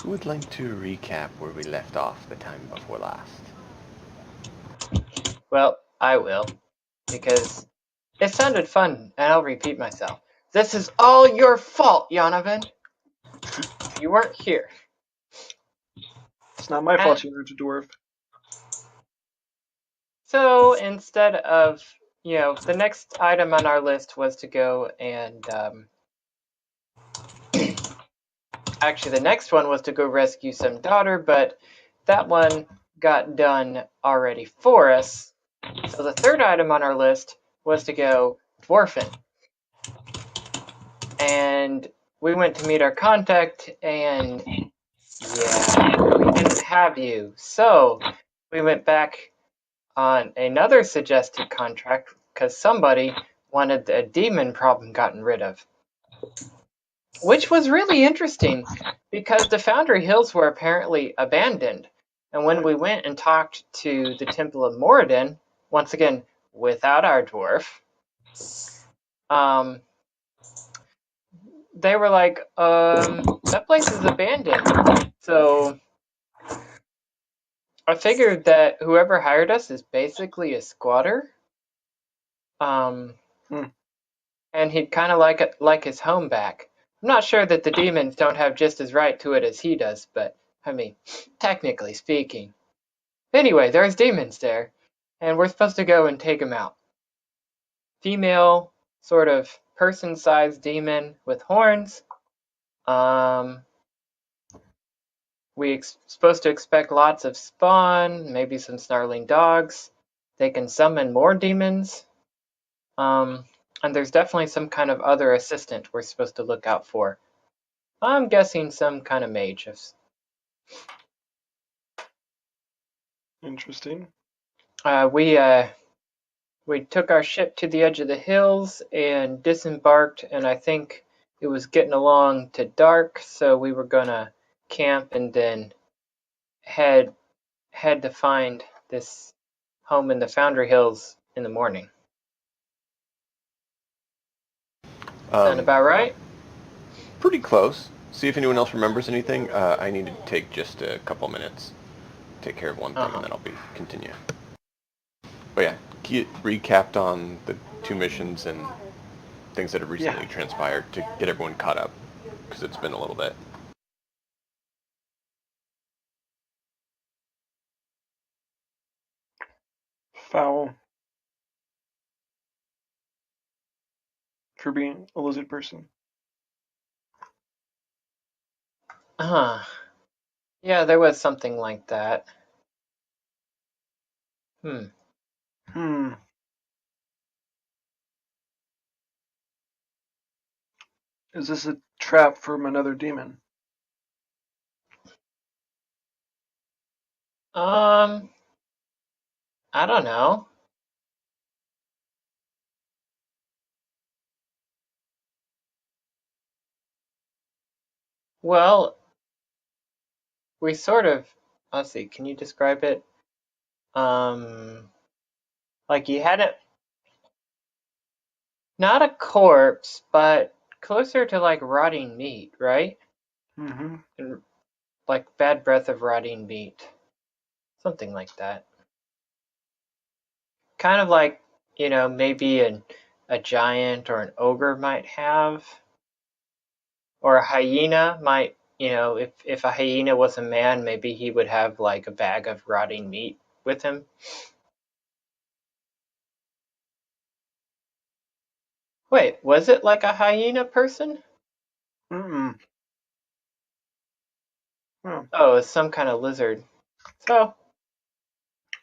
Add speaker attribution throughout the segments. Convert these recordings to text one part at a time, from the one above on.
Speaker 1: Who would like to recap where we left off the time before last?
Speaker 2: Well, I will, because it sounded fun, and I'll repeat myself. This is all your fault, Yonovan. You weren't here.
Speaker 3: It's not my fault you're a dwarf.
Speaker 2: So instead of, the next item on our list was to go and, actually the next one was to go rescue some daughter, but that one got done already for us. So the third item on our list was to go dwarfing. And we went to meet our contact, and yeah, we didn't have you. So we went back on another suggested contract because somebody wanted a demon problem gotten rid of. Which was really interesting because the Foundry Hills were apparently abandoned. And when we went and talked to the Temple of Moradin, once again, without our dwarf, they were like, that place is abandoned. So I figured that whoever hired us is basically a squatter. And he'd kind of like his home back. I'm not sure that the demons don't have just as right to it as he does, but I mean, technically speaking. Anyway, there's demons there, and we're supposed to go and take them out. Female, sort of person-sized demon with horns. We're supposed to expect lots of spawn, maybe some snarling dogs. They can summon more demons. And there's definitely some kind of other assistant we're supposed to look out for. I'm guessing some kind of mage.
Speaker 3: Interesting.
Speaker 2: We took our ship to the edge of the hills and disembarked, and I think it was getting along to dark, so we were gonna camp and then head to find this home in the Foundry Hills in the morning. Sound about right?
Speaker 1: Pretty close. See if anyone else remembers anything. I need to take just a couple minutes, take care of one thing, and then I'll continue. But yeah, get recapped on the two missions and things that have recently transpired to get everyone caught up, because it's been a little bit.
Speaker 3: Foul. For being a lizard person.
Speaker 2: Yeah, there was something like that.
Speaker 3: Is this a trap from another demon?
Speaker 2: I don't know. Well, we sort of, let's see, can you describe it? Like you had it, not a corpse, but closer to like rotting meat, right?
Speaker 3: Mm-hmm.
Speaker 2: And like bad breath of rotting meat. Something like that. Kind of like, maybe a giant or an ogre might have. Or a hyena might, if a hyena was a man, maybe he would have like a bag of rotting meat with him. Wait, was it like a hyena person?
Speaker 3: Mm-mm. Oh.
Speaker 2: Oh, it's some kind of lizard. So.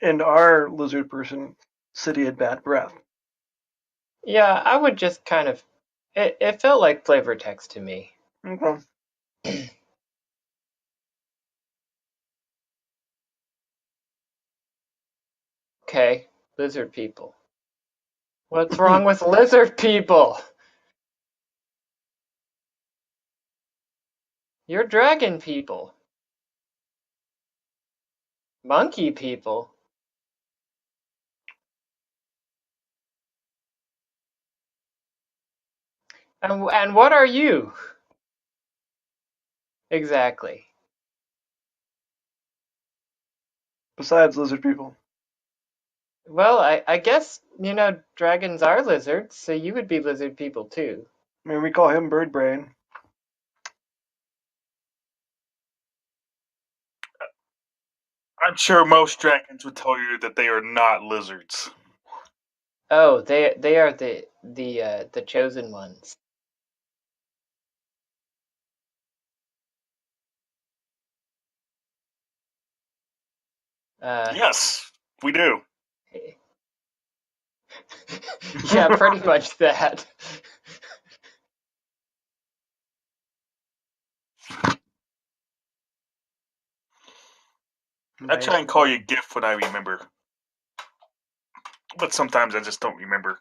Speaker 3: And our lizard person said he had bad breath.
Speaker 2: Yeah, I would just kind of. It felt like flavor text to me.
Speaker 3: Okay.
Speaker 2: Okay, lizard people. What's wrong with lizard people? You're dragon people. Monkey people. And what are you? Exactly.
Speaker 3: Besides lizard people.
Speaker 2: Well, I guess, dragons are lizards, so you would be lizard people too.
Speaker 3: I mean, we call him Bird Brain.
Speaker 4: I'm sure most dragons would tell you that they are not lizards.
Speaker 2: Oh, they are the chosen ones.
Speaker 4: Yes, we do.
Speaker 2: Yeah, pretty much that.
Speaker 4: I try and call you GIF when I remember. But sometimes I just don't remember.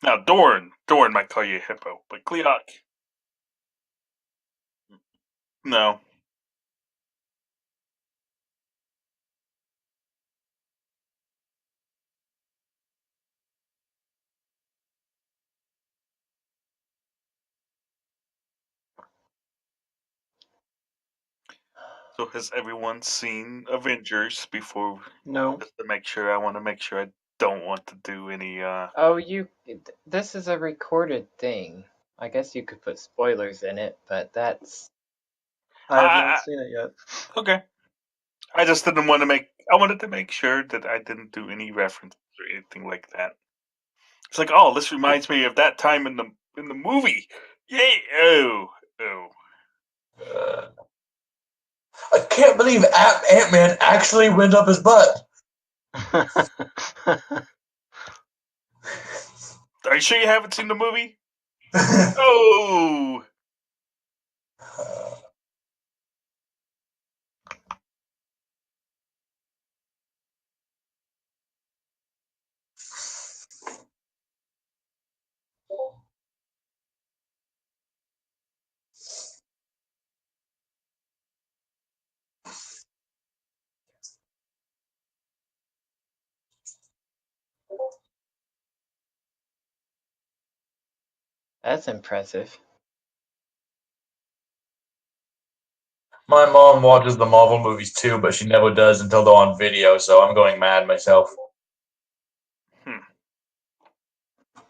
Speaker 4: Now, Doran might call you a hippo, but Cleoc, no. So has everyone seen Avengers before?
Speaker 3: No.
Speaker 4: Just to make sure, I want to make sure I don't want to do any.
Speaker 2: Oh, this is a recorded thing. I guess you could put spoilers in it, but that's...
Speaker 3: I have not
Speaker 4: I,
Speaker 3: seen it yet.
Speaker 4: okay. I just didn't want to make. I wanted to make sure that I didn't do any references or anything like that. It's like, oh, this reminds me of that time in the movie. Yay! Oh.
Speaker 5: I can't believe Ant-Man actually went up his butt.
Speaker 4: Are you sure you haven't seen the movie? Oh.
Speaker 2: That's impressive.
Speaker 5: My mom watches the Marvel movies too, but she never does until they're on video, so I'm going mad myself.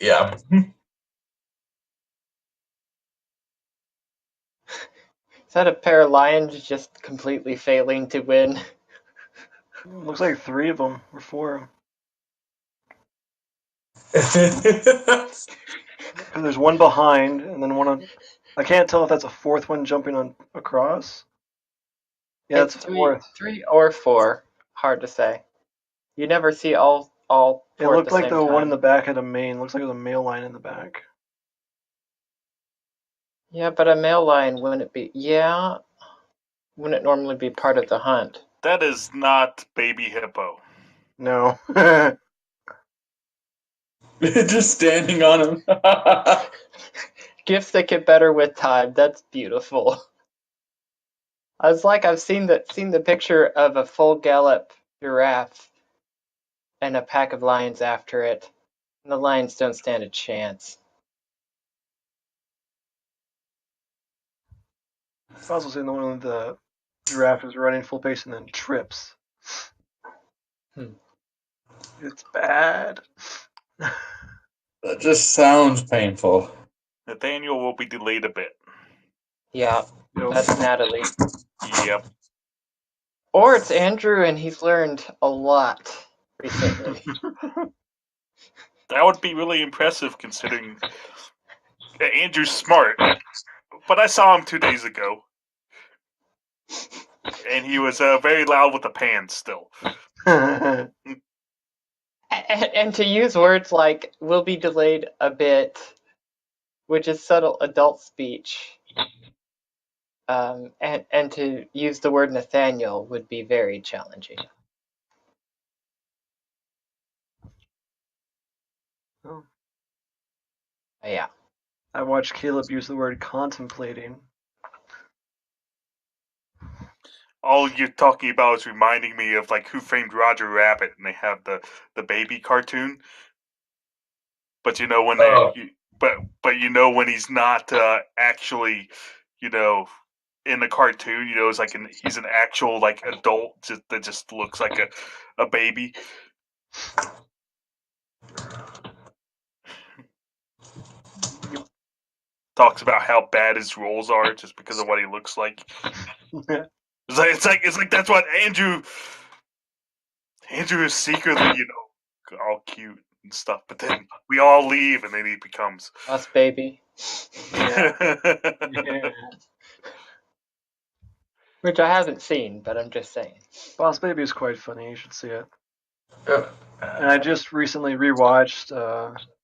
Speaker 5: Yeah.
Speaker 2: Is that a pair of lions just completely failing to win?
Speaker 3: Looks like 3 of them or 4. Because there's one behind, and then one on. I can't tell if that's a 4th one jumping on across. Yeah,
Speaker 2: It's
Speaker 3: it's a 4th.
Speaker 2: three or 4. Hard to say. You never see all
Speaker 3: It
Speaker 2: 4 at
Speaker 3: looked
Speaker 2: the
Speaker 3: like
Speaker 2: same
Speaker 3: the one in
Speaker 2: time.
Speaker 3: the back had a mane. Looks like it was a male lion in the back.
Speaker 2: Yeah, but a male lion wouldn't be... Yeah, wouldn't normally be part of the hunt.
Speaker 4: That is not baby hippo.
Speaker 3: No.
Speaker 5: Just standing on him.
Speaker 2: Gifts that get better with time. That's beautiful. I was like, I've seen the picture of a full gallop giraffe and a pack of lions after it. And the lions don't stand a chance.
Speaker 3: I've also seen the one with the giraffe is running full pace and then trips. It's bad.
Speaker 5: That just sounds painful.
Speaker 4: Nathaniel will be delayed a bit.
Speaker 2: Yeah, that's Natalie.
Speaker 4: Yep.
Speaker 2: Or it's Andrew and he's learned a lot recently.
Speaker 4: That would be really impressive considering Andrew's smart. But I saw him 2 days ago. And he was very loud with the pans still.
Speaker 2: And to use words like will be delayed a bit, which is subtle adult speech, and to use the word Nathaniel would be very challenging.
Speaker 3: Oh.
Speaker 2: Yeah.
Speaker 3: I watched Caleb use the word contemplating.
Speaker 4: all you're talking about is reminding me of like Who Framed Roger Rabbit, and they have the baby cartoon. But you know when
Speaker 5: Oh.
Speaker 4: but you know when he's not actually, you know, in the cartoon, you know, it's like he's an actual like adult that just looks like a baby. Talks about how bad his roles are just because of what he looks like. It's like that's what Andrew is secretly, you know, all cute and stuff. But then we all leave, and then he becomes
Speaker 2: Us, baby.
Speaker 3: Yeah.
Speaker 2: Which I haven't seen, but I'm just saying.
Speaker 3: Boss Baby is quite funny. You should see it.
Speaker 5: Uh,
Speaker 3: And I just recently rewatched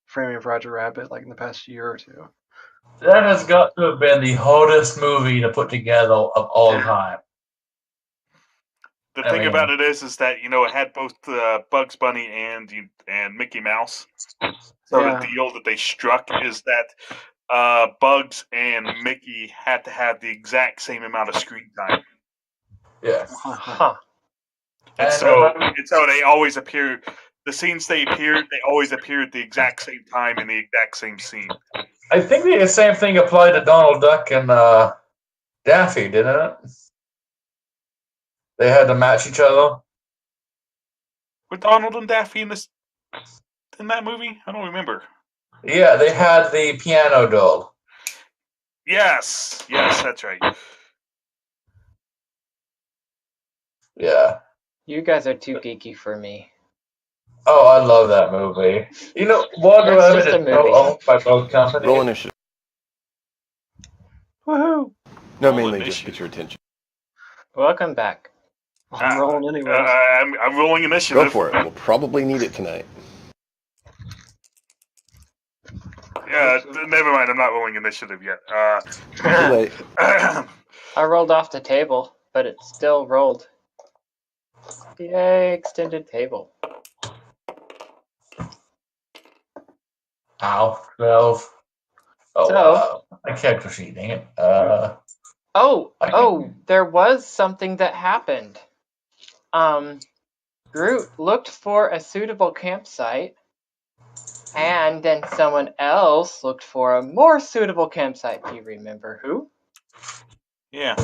Speaker 3: Framing of Roger Rabbit, like in the past year or two.
Speaker 5: That has got to have been the hardest movie to put together of all time.
Speaker 4: The
Speaker 5: I
Speaker 4: thing
Speaker 5: mean-
Speaker 4: about it is that, you know, it had both Bugs Bunny and Mickey Mouse. So
Speaker 3: Yeah.
Speaker 4: the deal that they struck is that Bugs and Mickey had to have the exact same amount of screen time.
Speaker 5: Yeah.
Speaker 2: Huh.
Speaker 4: And
Speaker 5: And,
Speaker 4: so they always appear. The scenes they always appear at the exact same time in the exact same scene.
Speaker 5: I think the same thing applied to Donald Duck and Daffy, didn't it? They had to match each other.
Speaker 4: Were Donald and Daffy in that movie? I don't remember.
Speaker 5: Yeah, they had the piano doll.
Speaker 4: Yes, that's right.
Speaker 5: Yeah.
Speaker 2: You guys are too geeky for me.
Speaker 5: Oh, I love that movie. You know, Water
Speaker 2: That's
Speaker 5: Rabbit
Speaker 2: just a
Speaker 5: is so
Speaker 2: movie.
Speaker 5: owned by both companies.
Speaker 1: Roll initiative.
Speaker 3: Woohoo!
Speaker 1: No,
Speaker 4: Roll
Speaker 1: mainly just
Speaker 4: initiative.
Speaker 1: get your attention.
Speaker 2: Welcome back.
Speaker 3: I'm rolling anyway.
Speaker 4: I'm rolling initiative.
Speaker 1: Go for it. We'll probably need it tonight.
Speaker 4: Yeah, never mind. I'm not rolling initiative yet.
Speaker 1: Too late.
Speaker 2: I rolled off the table, but it still rolled. Yay, extended table.
Speaker 5: Ow, 12. Oh,
Speaker 2: So-
Speaker 5: wow. I kept repeating it.
Speaker 2: Oh, there was something that happened. Groot looked for a suitable campsite, and then someone else looked for a more suitable campsite. Do you remember who?
Speaker 4: Yeah.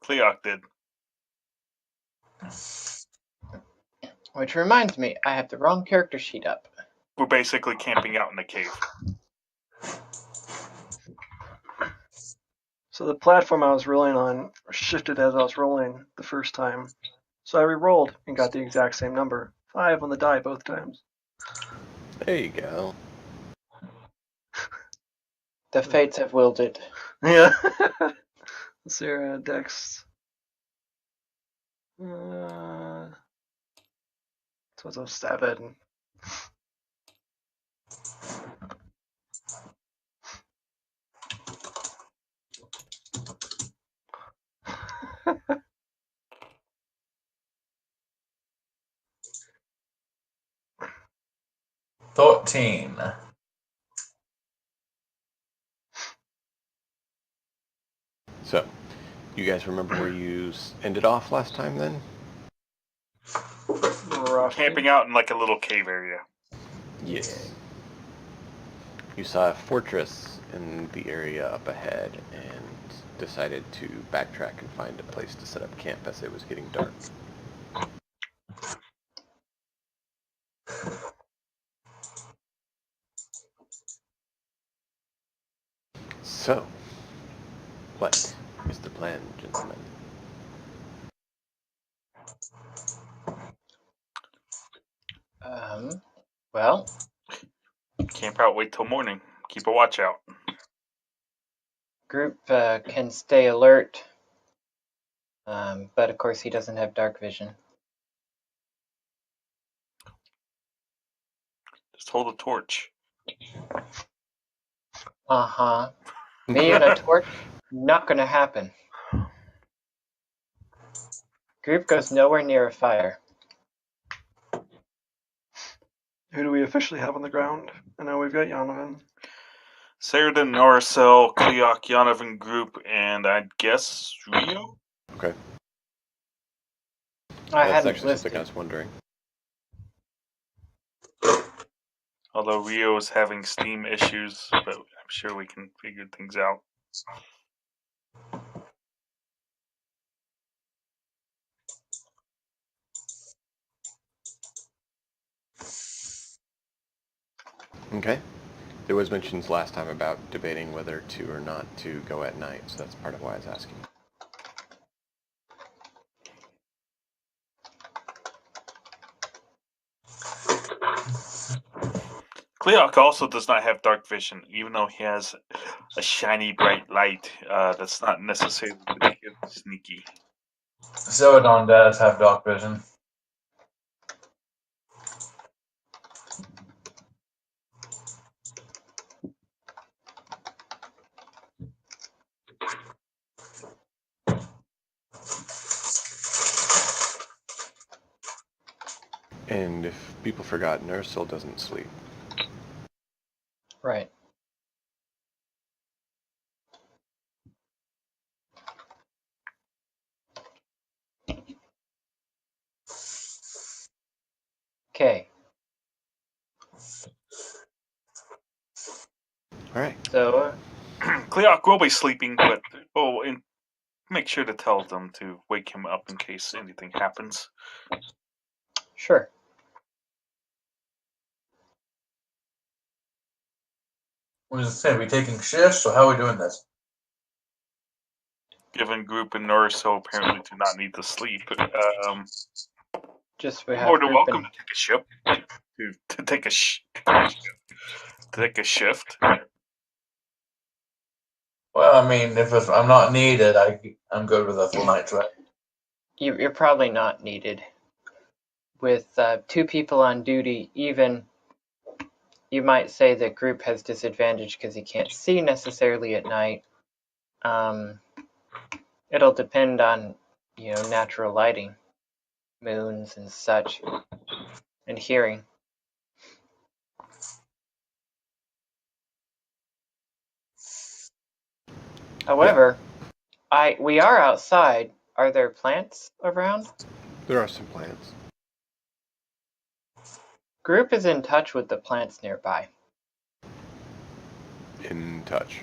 Speaker 4: Cleoc did.
Speaker 2: Which reminds me, I have the wrong character sheet up.
Speaker 4: We're basically camping out in a cave.
Speaker 3: So the platform I was rolling on shifted as I was rolling the first time. So I re-rolled and got the exact same number. 5 on the die both times.
Speaker 1: There you go.
Speaker 2: The fates have willed it.
Speaker 3: Yeah. Let's see our Dex. So it's a 7.
Speaker 5: $13.
Speaker 1: So, you guys remember where you ended off last time then?
Speaker 4: Camping out in like a little cave area.
Speaker 1: Yes. You saw a fortress in the area up ahead and decided to backtrack and find a place to set up camp as it was getting dark. So, what is the plan, gentlemen?
Speaker 2: Well,
Speaker 4: Camp out, wait till morning. Keep a watch out.
Speaker 2: Group can stay alert, but of course he doesn't have dark vision.
Speaker 4: Just hold a torch.
Speaker 2: Uh-huh. Me and a torch, not gonna happen. Group goes nowhere near a fire.
Speaker 3: Who do we officially have on the ground? I know we've got Yanovan.
Speaker 4: Saradin, Noricel, Cleoc, Yonovan Group, and I guess Rio?
Speaker 1: Okay.
Speaker 2: I
Speaker 1: That's
Speaker 2: hadn't
Speaker 1: actually something I
Speaker 2: listed.
Speaker 1: was wondering.
Speaker 4: Although Rio is having Steam issues, but I'm sure we can figure things out.
Speaker 1: Okay. There was mentions last time about debating whether to or not to go at night, so that's part of why I was asking.
Speaker 4: Cleok also does not have dark vision, even though he has a shiny, bright light. That's not necessarily particularly sneaky.
Speaker 5: Celadon does have dark vision.
Speaker 1: And if people forgot, Nersil doesn't sleep.
Speaker 2: Right. Okay.
Speaker 1: All right.
Speaker 2: So,
Speaker 4: Cleok will be sleeping, but and make sure to tell them to wake him up in case anything happens.
Speaker 2: sure.
Speaker 5: What does it say? Are we taking shifts, or how are we doing this?
Speaker 4: Given Group and Norso apparently do not need to sleep,
Speaker 2: Just we have
Speaker 4: more than
Speaker 2: group
Speaker 4: welcome
Speaker 2: and
Speaker 4: to take a ship. To take a shift.
Speaker 5: Well, I mean, if I'm not needed, I'm good with a full night's rest.
Speaker 2: you're probably not needed. With 2 people on duty, even you might say that group has disadvantage because he can't see necessarily at night. It'll depend on, natural lighting, moons and such, and hearing. However, we are outside. Are there plants around?
Speaker 1: There are some plants.
Speaker 2: Group is in touch with the plants nearby.
Speaker 1: In touch.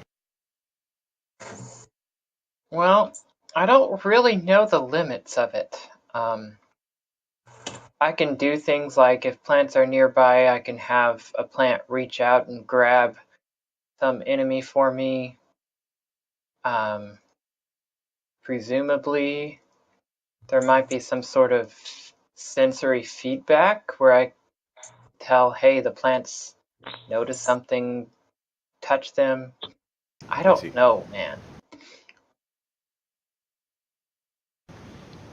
Speaker 2: Well, I don't really know the limits of it. I can do things like if plants are nearby, I can have a plant reach out and grab some enemy for me. Presumably, there might be some sort of sensory feedback where I tell, hey, the plants notice something, touch them. I
Speaker 1: see.
Speaker 2: don't know, man.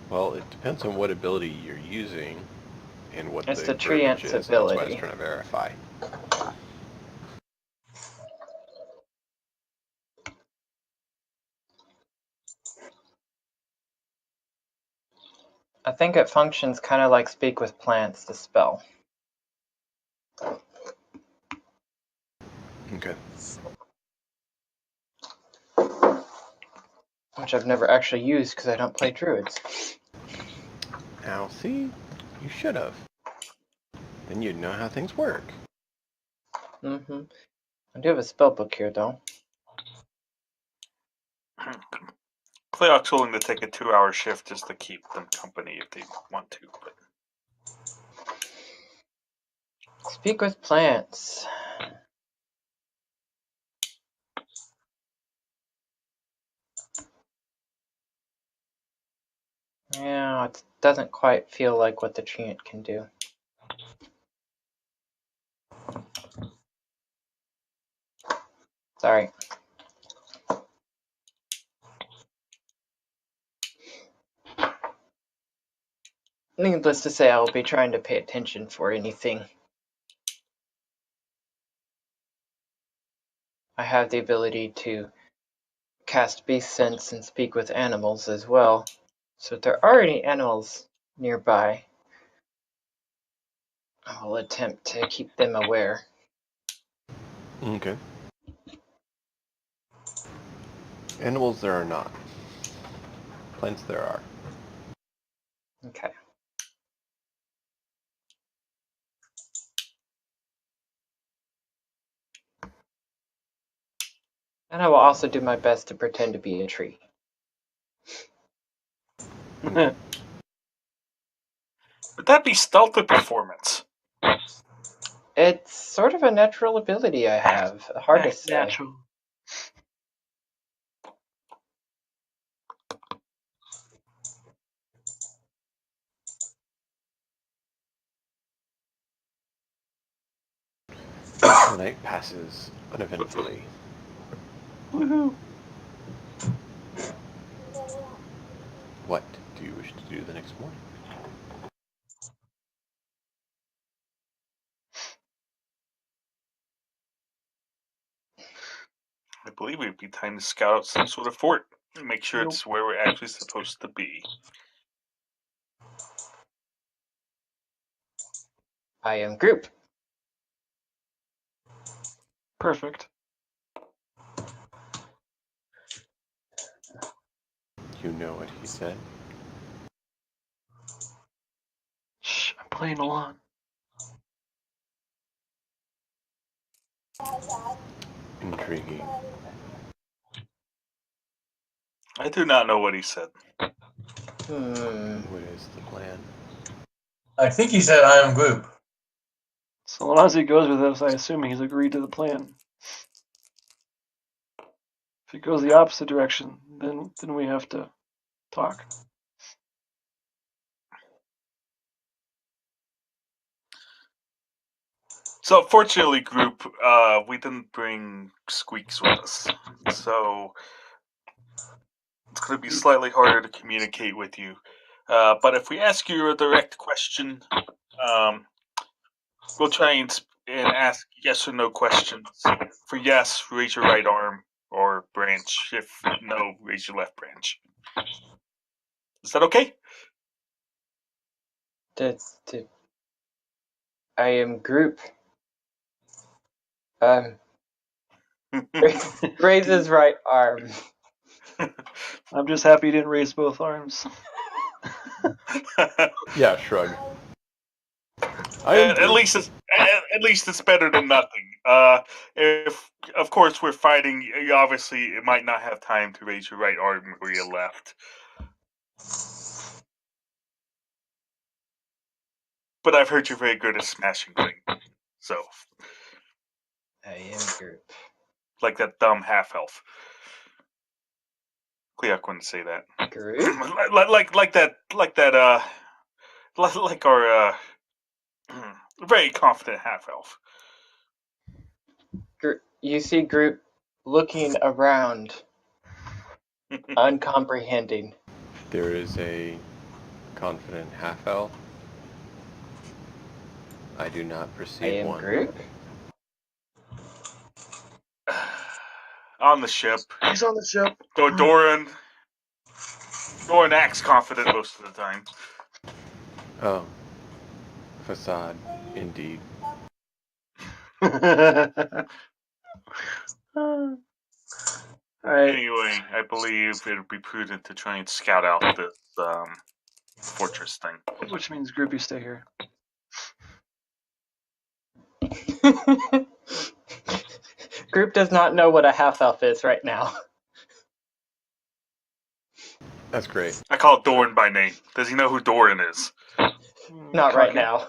Speaker 1: Well, it depends on what ability you're using and what
Speaker 2: It's
Speaker 1: the
Speaker 2: the
Speaker 1: verbiage
Speaker 2: treant's
Speaker 1: is, and that's what I was
Speaker 2: ability.
Speaker 1: trying to verify.
Speaker 2: I think it functions kind of like Speak with Plants, the spell.
Speaker 1: Okay.
Speaker 2: Which I've never actually used because I don't play druids.
Speaker 1: Now, see? You should have. Then you'd know how things work.
Speaker 2: I do have a spell book here, though.
Speaker 4: Cleok's willing to take a 2-hour shift just to keep them company if they want to. But
Speaker 2: Speak with Plants. Yeah, it doesn't quite feel like what the treant can do. Sorry. Needless to say, I will be trying to pay attention for anything. I have the ability to cast Beast Sense and speak with animals as well. So if there are any animals nearby, I will attempt to keep them aware.
Speaker 1: Okay. Animals there are not. Plants there are.
Speaker 2: Okay. And I will also do my best to pretend to be a tree.
Speaker 4: Would that be stealth or performance?
Speaker 2: It's sort of a natural ability I have. Hard to say.
Speaker 3: Natural.
Speaker 1: The night passes uneventfully.
Speaker 3: Woohoo.
Speaker 1: What do you wish to do the next morning?
Speaker 4: I believe it would be time to scout out some sort of fort and make sure
Speaker 3: Nope.
Speaker 4: it's where we're actually supposed to be.
Speaker 2: I am group.
Speaker 3: Perfect.
Speaker 1: You know what he said?
Speaker 3: Shh, I'm playing along.
Speaker 1: Intriguing.
Speaker 4: I do not know what he said.
Speaker 1: What is the plan?
Speaker 5: I think he said I am group.
Speaker 3: So long as he goes with us, I assume he's agreed to the plan. If he goes the opposite direction, then we have to talk.
Speaker 4: So fortunately, group, we didn't bring Squeaks with us. So it's going to be slightly harder to communicate with you. But if we ask you a direct question, we'll try and ask yes or no questions. For yes, raise your right arm or branch. If no, raise your left branch. Is that okay?
Speaker 2: I am group. Raise his right arm.
Speaker 3: I'm just happy he didn't raise both arms.
Speaker 1: Yeah, shrug. I am
Speaker 4: At
Speaker 1: group.
Speaker 4: least it's better than nothing. If of course we're fighting, you obviously it might not have time to raise your right arm or your left. But I've heard you're very good at smashing things. So,
Speaker 2: I am group.
Speaker 4: like that dumb half elf. Cleok wouldn't say that.
Speaker 2: Group?
Speaker 4: Like our very confident half elf.
Speaker 2: You see group looking around, uncomprehending.
Speaker 1: There is a confident half-elf. I do not
Speaker 2: I
Speaker 1: perceive
Speaker 2: am
Speaker 1: one.
Speaker 2: group?
Speaker 4: On the ship.
Speaker 3: He's on the ship.
Speaker 4: Doran acts confident most of the time.
Speaker 1: Oh. Facade, indeed.
Speaker 3: Alright,
Speaker 4: Anyway, I believe it would be prudent to try and scout out this fortress thing.
Speaker 3: which means groupie stay here.
Speaker 2: Group does not know what a half elf is right now.
Speaker 1: That's great.
Speaker 4: I call Doran by name. Does he know who Doran is?
Speaker 2: Not right
Speaker 3: Cocky.
Speaker 2: now.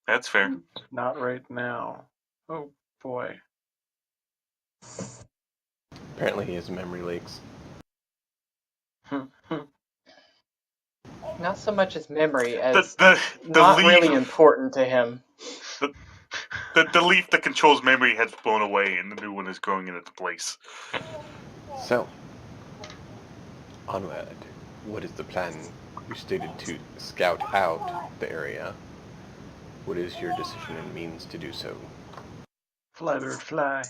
Speaker 4: That's fair.
Speaker 3: Not right now. Oh boy.
Speaker 1: Apparently he has memory leaks.
Speaker 2: Not so much as memory
Speaker 4: The
Speaker 2: as
Speaker 4: the
Speaker 2: not
Speaker 4: leaf,
Speaker 2: really important to him.
Speaker 4: the leaf that controls memory has blown away, and the new one is growing in its place.
Speaker 1: So, onward. What is the plan? You stated to scout out the area. What is your decision and means to do so?
Speaker 3: Fly bird fly.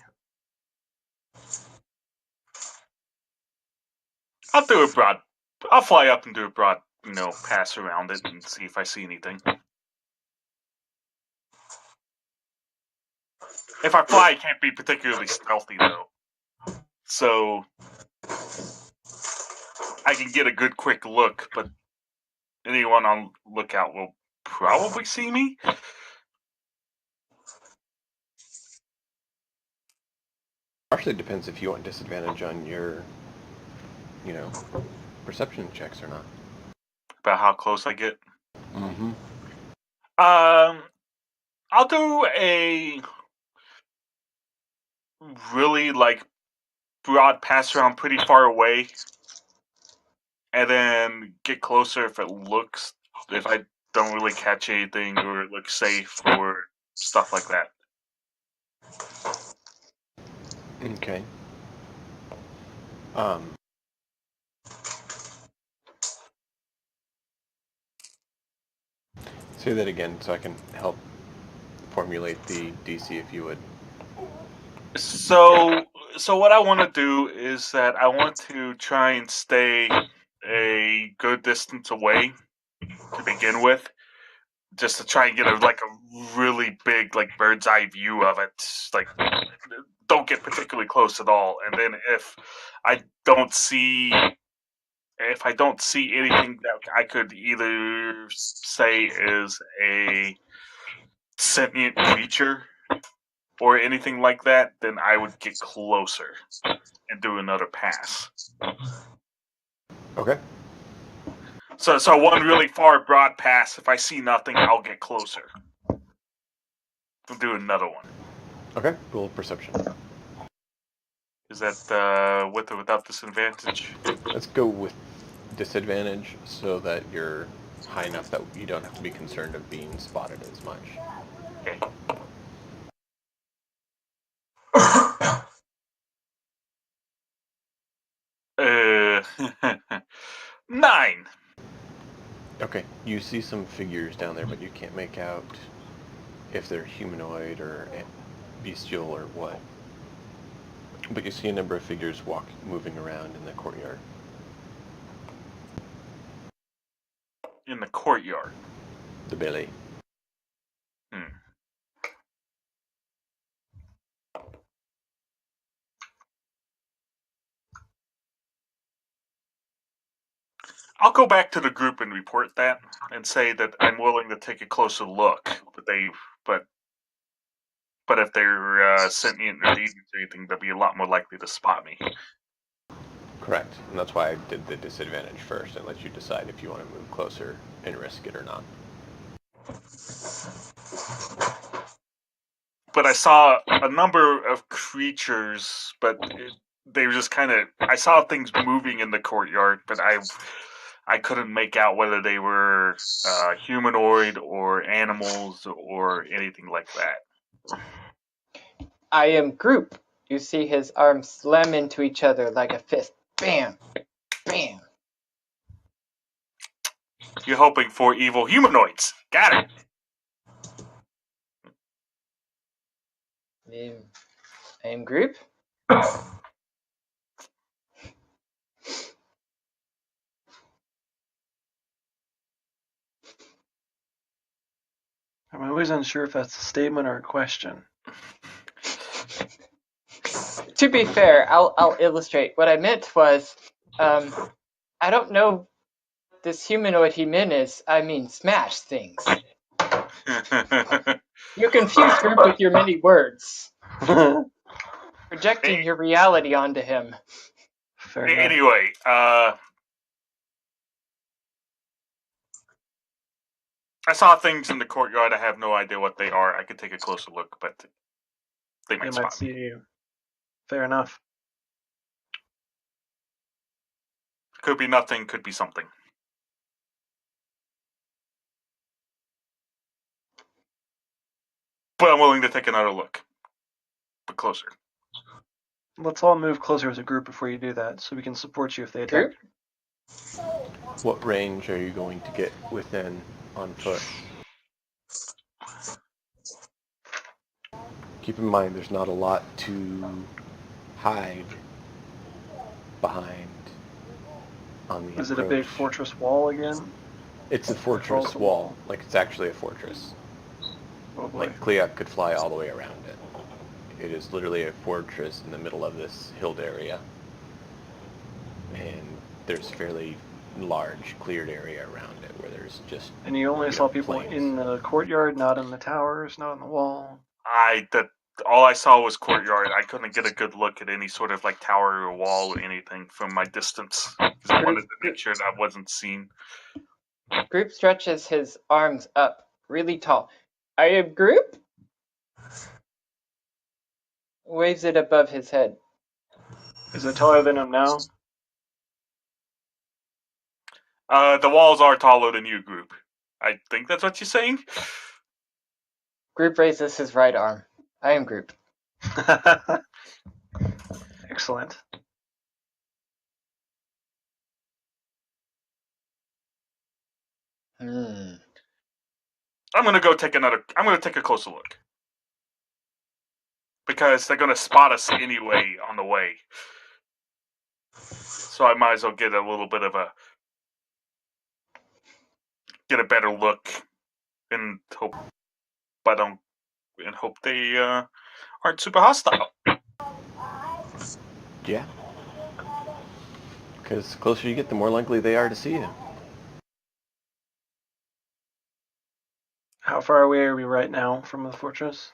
Speaker 4: I'll fly up and do a broad, pass around it and see if I see anything. If I fly, I can't be particularly stealthy though. So I can get a good quick look, but anyone on lookout will probably see me.
Speaker 1: Partially depends if you want disadvantage on your, perception checks or not.
Speaker 4: About how close I get.
Speaker 1: Mm-hmm.
Speaker 4: I'll do a really broad pass around pretty far away, and then get closer if I don't really catch anything or it looks safe or stuff like that.
Speaker 1: Okay. Say that again so I can help formulate the DC if you would.
Speaker 4: So what I want to do is that I want to try and stay a good distance away to begin with, just to try and get a really big bird's eye view of it. Don't get particularly close at all, and then if I don't see anything that I could either say is a sentient creature or anything like that, then I would get closer and do another pass.
Speaker 1: Okay.
Speaker 4: So one really far broad pass. If I see nothing, I'll get closer. I'll do another one.
Speaker 1: Okay. Roll perception.
Speaker 4: Is that with or without disadvantage?
Speaker 1: Let's go with disadvantage so that you're high enough that you don't have to be concerned of being spotted as much.
Speaker 4: Okay. 9.
Speaker 1: Okay. You see some figures down there, but you can't make out if they're humanoid or bestial or what. But you see a number of figures moving around in the courtyard.
Speaker 4: In the courtyard.
Speaker 1: The belly.
Speaker 4: I'll go back to the group and report that and say that I'm willing to take a closer look, but if they're sentient or deviants or anything, they'll be a lot more likely to spot me.
Speaker 1: Correct. And that's why I did the disadvantage first and let you decide if you want to move closer and risk it or not.
Speaker 4: But I saw a number of creatures, but they were just kind of... I saw things moving in the courtyard, but I couldn't make out whether they were humanoid or animals or anything like that.
Speaker 2: I am Group. You see his arms slam into each other like a fist. Bam! Bam!
Speaker 4: You're hoping for evil humanoids. Got it.
Speaker 2: I am Group.
Speaker 3: I'm always unsure if that's a statement or a question.
Speaker 2: To be fair, I'll illustrate. What I meant was, I don't know this humanoid he meant is, I mean, smash things. You confuse Group with your many words. Projecting your reality onto him.
Speaker 3: Fair enough.
Speaker 4: Anyway, I saw things in the courtyard. I have no idea what they are. I could take a closer look, but they might spot
Speaker 3: see
Speaker 4: me.
Speaker 3: you. Fair enough.
Speaker 4: Could be nothing, could be something. But I'm willing to take another look. But closer.
Speaker 3: Let's all move closer as a group before you do that, so we can support you if they attack.
Speaker 2: Group?
Speaker 1: What range are you going to get within on foot? Keep in mind there's not a lot to hide behind on the
Speaker 3: Is it a big fortress wall again?
Speaker 1: It's a fortress wall. Like, it's actually a fortress.
Speaker 3: Oh boy.
Speaker 1: Like, Cleoc could fly all the way around it. It is literally a fortress in the middle of this hilled area. And there's fairly large cleared area around it where there's just...
Speaker 3: And you only saw people
Speaker 1: plains.
Speaker 3: in the courtyard, not in the towers, not on the wall?
Speaker 4: all I saw was courtyard. I couldn't get a good look at any sort of like tower or wall or anything from my distance because I wanted to make sure that I wasn't seen.
Speaker 2: Group stretches his arms up really tall. I am Group? Waves it above his head.
Speaker 3: Is it taller than him now?
Speaker 4: The walls are taller than you, Group. I think that's what you're saying.
Speaker 2: Group raises his right arm. I am Group.
Speaker 3: Excellent.
Speaker 2: Hmm.
Speaker 4: I'm gonna take a closer look because they're gonna spot us anyway on the way. So I might as well get a little bit of a better look and hope they aren't super hostile.
Speaker 1: Yeah. Because the closer you get, the more likely they are to see you.
Speaker 3: How far away are we right now from the fortress?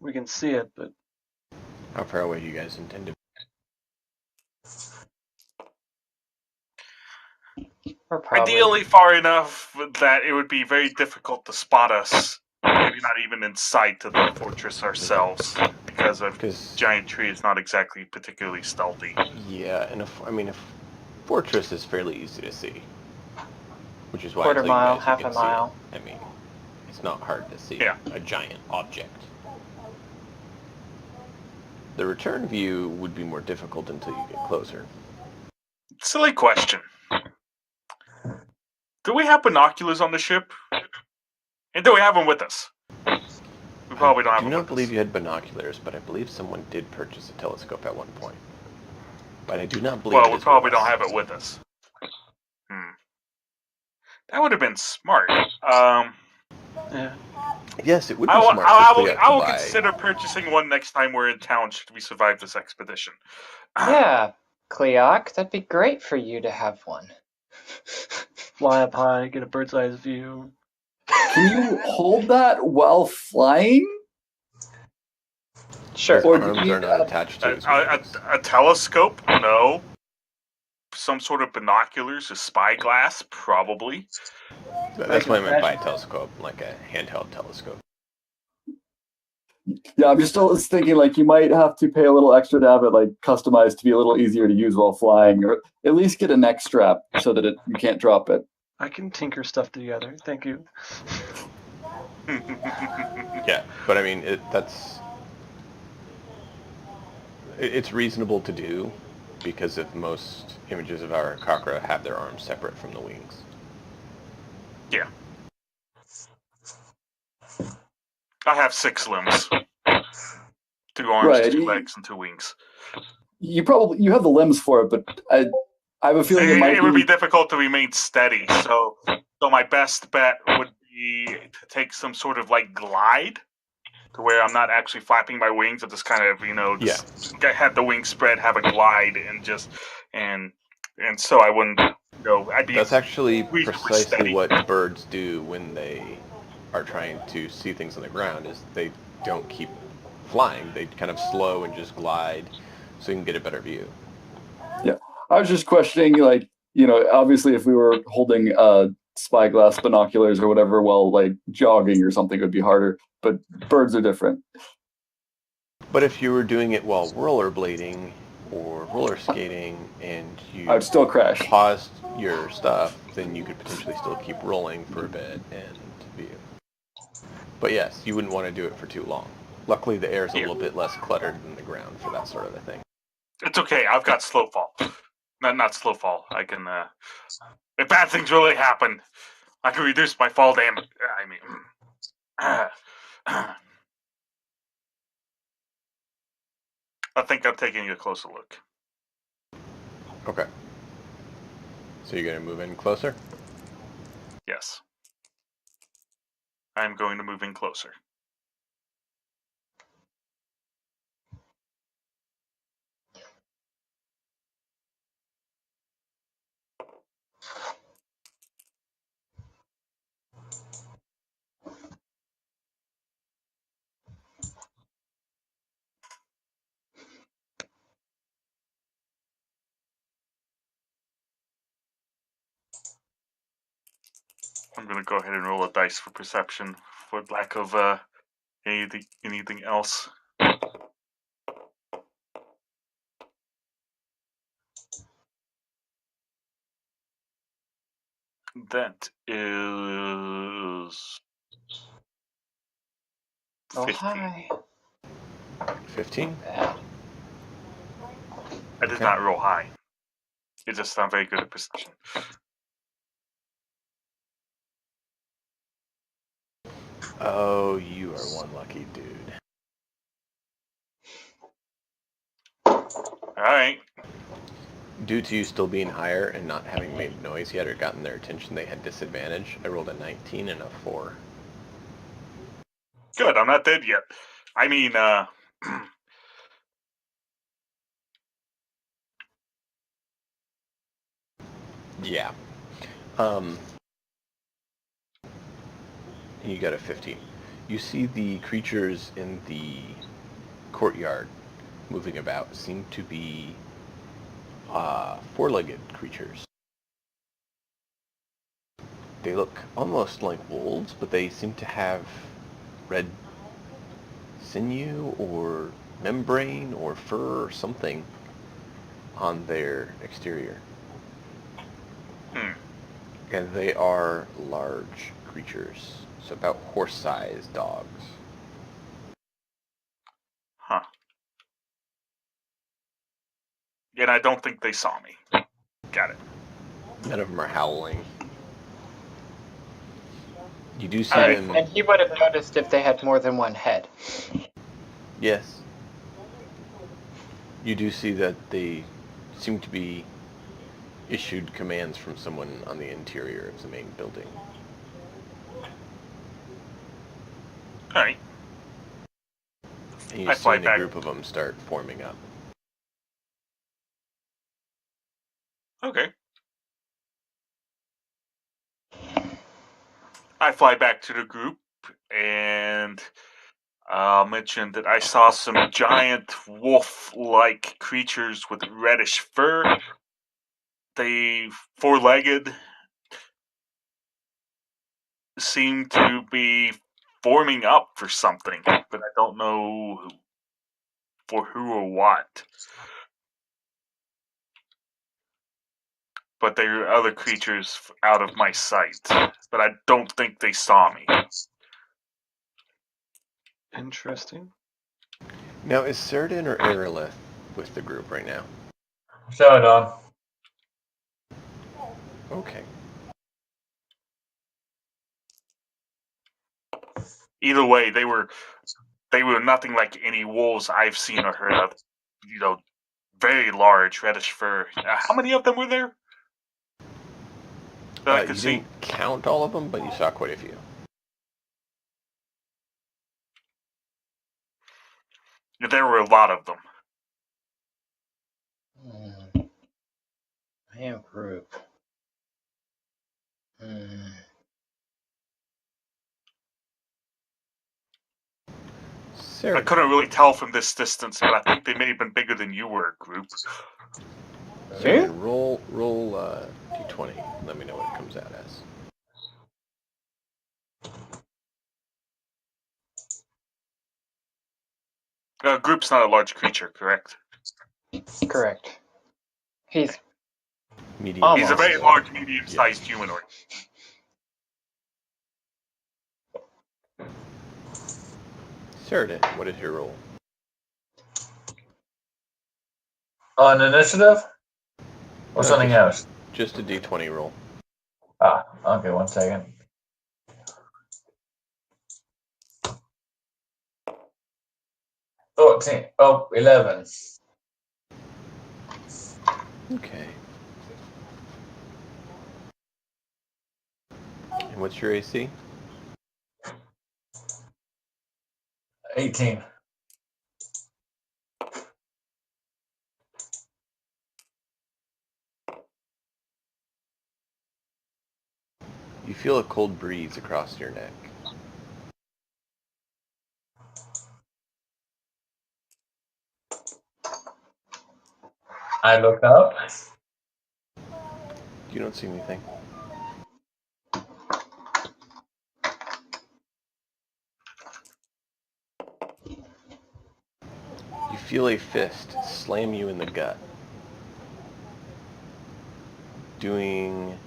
Speaker 3: We can see it, but
Speaker 1: How far away do you guys intend to be?
Speaker 2: Or probably.
Speaker 4: Ideally far enough that it would be very difficult to spot us. Maybe not even in sight of the fortress ourselves, because a giant tree is not exactly particularly stealthy.
Speaker 1: Yeah, and a fortress is fairly easy to see, which is why
Speaker 2: Quarter
Speaker 1: I tell
Speaker 2: mile,
Speaker 1: you guys
Speaker 2: half
Speaker 1: you
Speaker 2: a
Speaker 1: can
Speaker 2: mile.
Speaker 1: see it. I mean, it's not hard to see a giant object. The return view would be more difficult until you get closer.
Speaker 4: Silly question. Do we have binoculars on the ship? And do we have them with us? We probably don't have them
Speaker 1: I do not
Speaker 4: with
Speaker 1: believe
Speaker 4: us.
Speaker 1: you had binoculars, but I believe someone did purchase a telescope at one point. But I do not believe
Speaker 4: Well,
Speaker 1: it
Speaker 4: we
Speaker 1: is
Speaker 4: probably
Speaker 1: with us.
Speaker 4: don't have it with us. That would have been smart.
Speaker 3: yeah.
Speaker 1: Yes, it would be smart for Clea
Speaker 4: I
Speaker 1: to
Speaker 4: will
Speaker 1: buy.
Speaker 4: consider purchasing one next time we're in town should we survive this expedition.
Speaker 2: Yeah, Cleoc, that'd be great for you to have one.
Speaker 3: Fly up high, get a bird's eye view.
Speaker 6: Can you hold that while flying?
Speaker 2: Sure.
Speaker 1: His
Speaker 6: Or do you
Speaker 1: arms
Speaker 6: need
Speaker 1: are not attached to his wings.
Speaker 4: A telescope? No. Some sort of binoculars, a spyglass? Probably.
Speaker 1: That's what I meant by a telescope, like a handheld telescope.
Speaker 6: Yeah, I'm just still thinking like you might have to pay a little extra to have it like customized to be a little easier to use while flying, or at least get a neck strap so that you can't drop it.
Speaker 3: I can tinker stuff together. Thank you.
Speaker 1: Yeah, but I mean, it's reasonable to do because if most images of our Kakra have their arms separate from the wings.
Speaker 4: Yeah. I have 6 limbs. 2 arms,
Speaker 6: Right.
Speaker 4: 2 legs, and 2 wings.
Speaker 6: You have the limbs for it, but I have a feeling
Speaker 4: It would be difficult to remain steady. So my best bet would be to take some sort of like glide, to where I'm not actually flapping my wings. I'm just kind of have the wings spread, have a glide, and so I wouldn't. I'd be.
Speaker 1: That's actually
Speaker 4: reasonably steady.
Speaker 1: precisely what birds do when they are trying to see things on the ground. Is they don't keep flying; they kind of slow and just glide, so you can get a better view.
Speaker 6: Yeah, I was just questioning, like, obviously if we were holding spyglass binoculars or whatever while like jogging or something, it would be harder. But birds are different.
Speaker 1: But if you were doing it while rollerblading or roller skating and you
Speaker 6: I would still crash.
Speaker 1: paused your stuff, then you could potentially still keep rolling for a bit and view. But yes, you wouldn't want to do it for too long. Luckily, the air is a little bit less cluttered than the ground for that sort of a thing.
Speaker 4: It's okay. I've got slow fall. Not slow fall. I can. If bad things really happen, I can reduce my fall damage. I mean. I think I'm taking a closer look.
Speaker 1: Okay. So you're going to move in closer?
Speaker 4: Yes. I'm going to move in closer. I'm gonna go ahead and roll a dice for perception for lack of anything else. That is
Speaker 2: Oh,
Speaker 4: 15.
Speaker 2: hi.
Speaker 1: 15?
Speaker 2: Bad.
Speaker 4: I did
Speaker 1: Okay.
Speaker 4: not roll high. It's just not very good at perception.
Speaker 1: Oh, you are one lucky dude.
Speaker 4: Alright.
Speaker 1: Due to you still being higher and not having made noise yet or gotten their attention, they had disadvantage. I rolled a 19 and a 4.
Speaker 4: Good, I'm not dead yet. I mean,
Speaker 1: Yeah. You got a 15. You see the creatures in the courtyard moving about seem to be four-legged creatures. They look almost like wolves, but they seem to have red sinew or membrane or fur or something on their exterior. And they are large creatures, so about horse-sized dogs.
Speaker 4: huh. And I don't think they saw me. Got it.
Speaker 1: None of them are howling. You do see
Speaker 4: Alright.
Speaker 1: them...
Speaker 2: And he would have noticed if they had more than one head.
Speaker 1: Yes. You do see that they seem to be issued commands from someone on the interior of the main building.
Speaker 4: Alright.
Speaker 1: And you
Speaker 4: I
Speaker 1: see
Speaker 4: fly
Speaker 1: a
Speaker 4: back.
Speaker 1: group of them start forming up.
Speaker 4: Okay. I fly back to the group and mention that I saw some giant wolf-like creatures with reddish fur. They four-legged, seem to be forming up for something, but I don't know for who or what. But there are other creatures out of my sight, but I don't think they saw me.
Speaker 3: Interesting.
Speaker 1: Now, is Cerdin or Aerolith with the group right now?
Speaker 5: Show it on.
Speaker 1: Okay.
Speaker 4: Either way, they were nothing like any wolves I've seen or heard of. You know, very large reddish fur. How many of them were there that I could
Speaker 1: You
Speaker 4: see?
Speaker 1: didn't count all of them, but you saw quite a few.
Speaker 4: There were a lot of them.
Speaker 2: I am group.
Speaker 4: I couldn't really tell from this distance, but I think they may have been bigger than you were, group.
Speaker 1: Cerdin, roll d20. Let me know what it comes out as.
Speaker 4: Group's not a large creature, correct?
Speaker 2: Correct. He's
Speaker 1: Medium.
Speaker 2: Almost.
Speaker 4: He's a very large, medium-sized humanoid.
Speaker 1: Cerdin, what is your roll?
Speaker 5: On initiative? Or
Speaker 1: No,
Speaker 5: something
Speaker 1: just-
Speaker 5: else?
Speaker 1: Just a d20 roll.
Speaker 5: Ah, okay, 1 second. Oh, 11.
Speaker 1: Okay. And what's your AC?
Speaker 5: 18.
Speaker 1: You feel a cold breeze across your neck.
Speaker 5: I look up.
Speaker 1: You don't see anything. feel a fist slam you in the gut. Doing...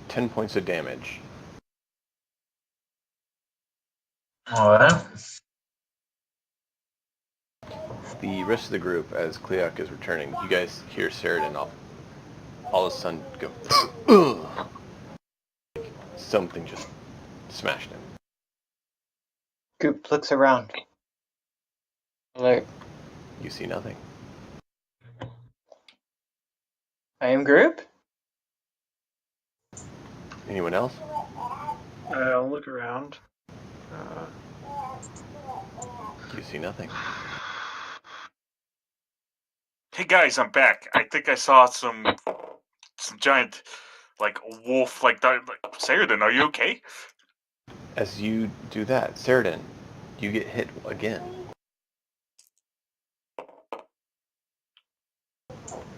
Speaker 1: $10 points of damage.
Speaker 5: Alright.
Speaker 1: The rest of the group, as Cleoc is returning, you guys hear Sheridan all of a sudden go, ugh. Something just smashed him.
Speaker 2: Goop looks around. Alert.
Speaker 1: You see nothing.
Speaker 2: I am Group?
Speaker 1: Anyone else?
Speaker 3: I'll look around.
Speaker 1: You see nothing.
Speaker 4: Hey guys, I'm back. I think I saw some giant, like wolf, like Sheridan. Are you okay?
Speaker 1: As you do that, Sheridan, you get hit again.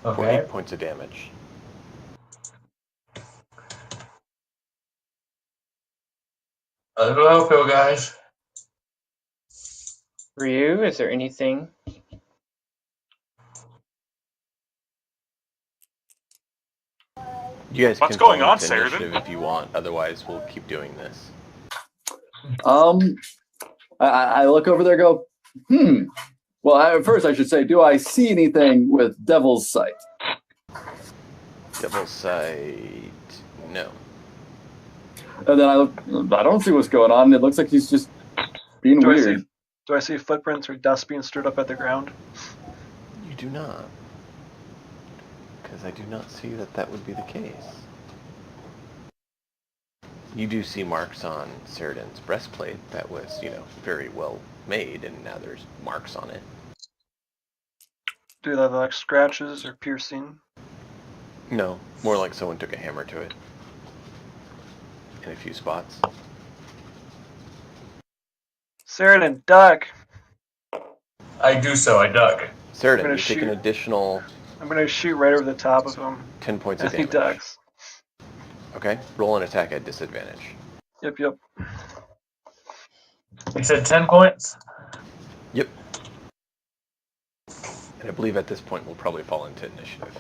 Speaker 1: For
Speaker 5: Okay.
Speaker 1: 8 points of damage.
Speaker 5: It'll help you guys.
Speaker 2: Ryu, is there anything?
Speaker 1: You guys
Speaker 4: What's
Speaker 1: can
Speaker 4: going
Speaker 1: fall
Speaker 4: on,
Speaker 1: into
Speaker 4: Sheridan?
Speaker 1: initiative if you want. Otherwise, we'll keep doing this.
Speaker 6: I look over there and go, Well, first I should say, do I see anything with Devil's Sight?
Speaker 1: Devil's Sight... No.
Speaker 6: And then I look, I don't see what's going on. It looks like he's just being
Speaker 3: Do
Speaker 6: weird.
Speaker 3: I see footprints or dust being stirred up at the ground?
Speaker 1: You do not. Because I do not see that that would be the case. You do see marks on Sheridan's breastplate that was, very well made, and now there's marks on it.
Speaker 3: Do they have like scratches or piercing?
Speaker 1: No, more like someone took a hammer to it. In a few spots.
Speaker 3: Sheridan, duck!
Speaker 5: I do so, I duck.
Speaker 1: Sheridan,
Speaker 3: gonna
Speaker 1: you take an
Speaker 3: shoot.
Speaker 1: additional
Speaker 3: I'm gonna shoot right over the top of him
Speaker 1: 10 points
Speaker 3: as
Speaker 1: of
Speaker 3: he
Speaker 1: damage.
Speaker 3: ducks.
Speaker 1: Okay, roll an attack at disadvantage.
Speaker 3: Yep.
Speaker 5: You said 10 points?
Speaker 1: Yep. And I believe at this point we'll probably fall into initiative.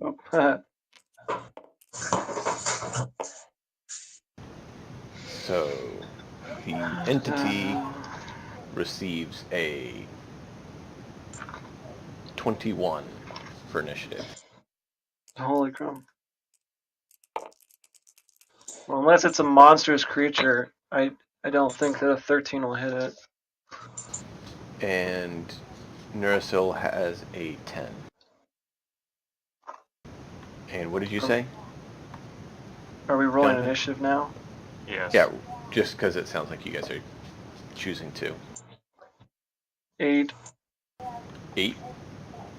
Speaker 3: Oh.
Speaker 1: So, the entity receives a 21 for initiative.
Speaker 3: Holy crap. Well, unless it's a monstrous creature, I don't think that a 13 will hit it.
Speaker 1: And Neurosil has a 10. And what did you say?
Speaker 3: Are we rolling
Speaker 1: Jonathan?
Speaker 3: initiative now?
Speaker 4: Yes.
Speaker 1: Yeah, just because it sounds like you guys are choosing to.
Speaker 3: 8.
Speaker 1: 8?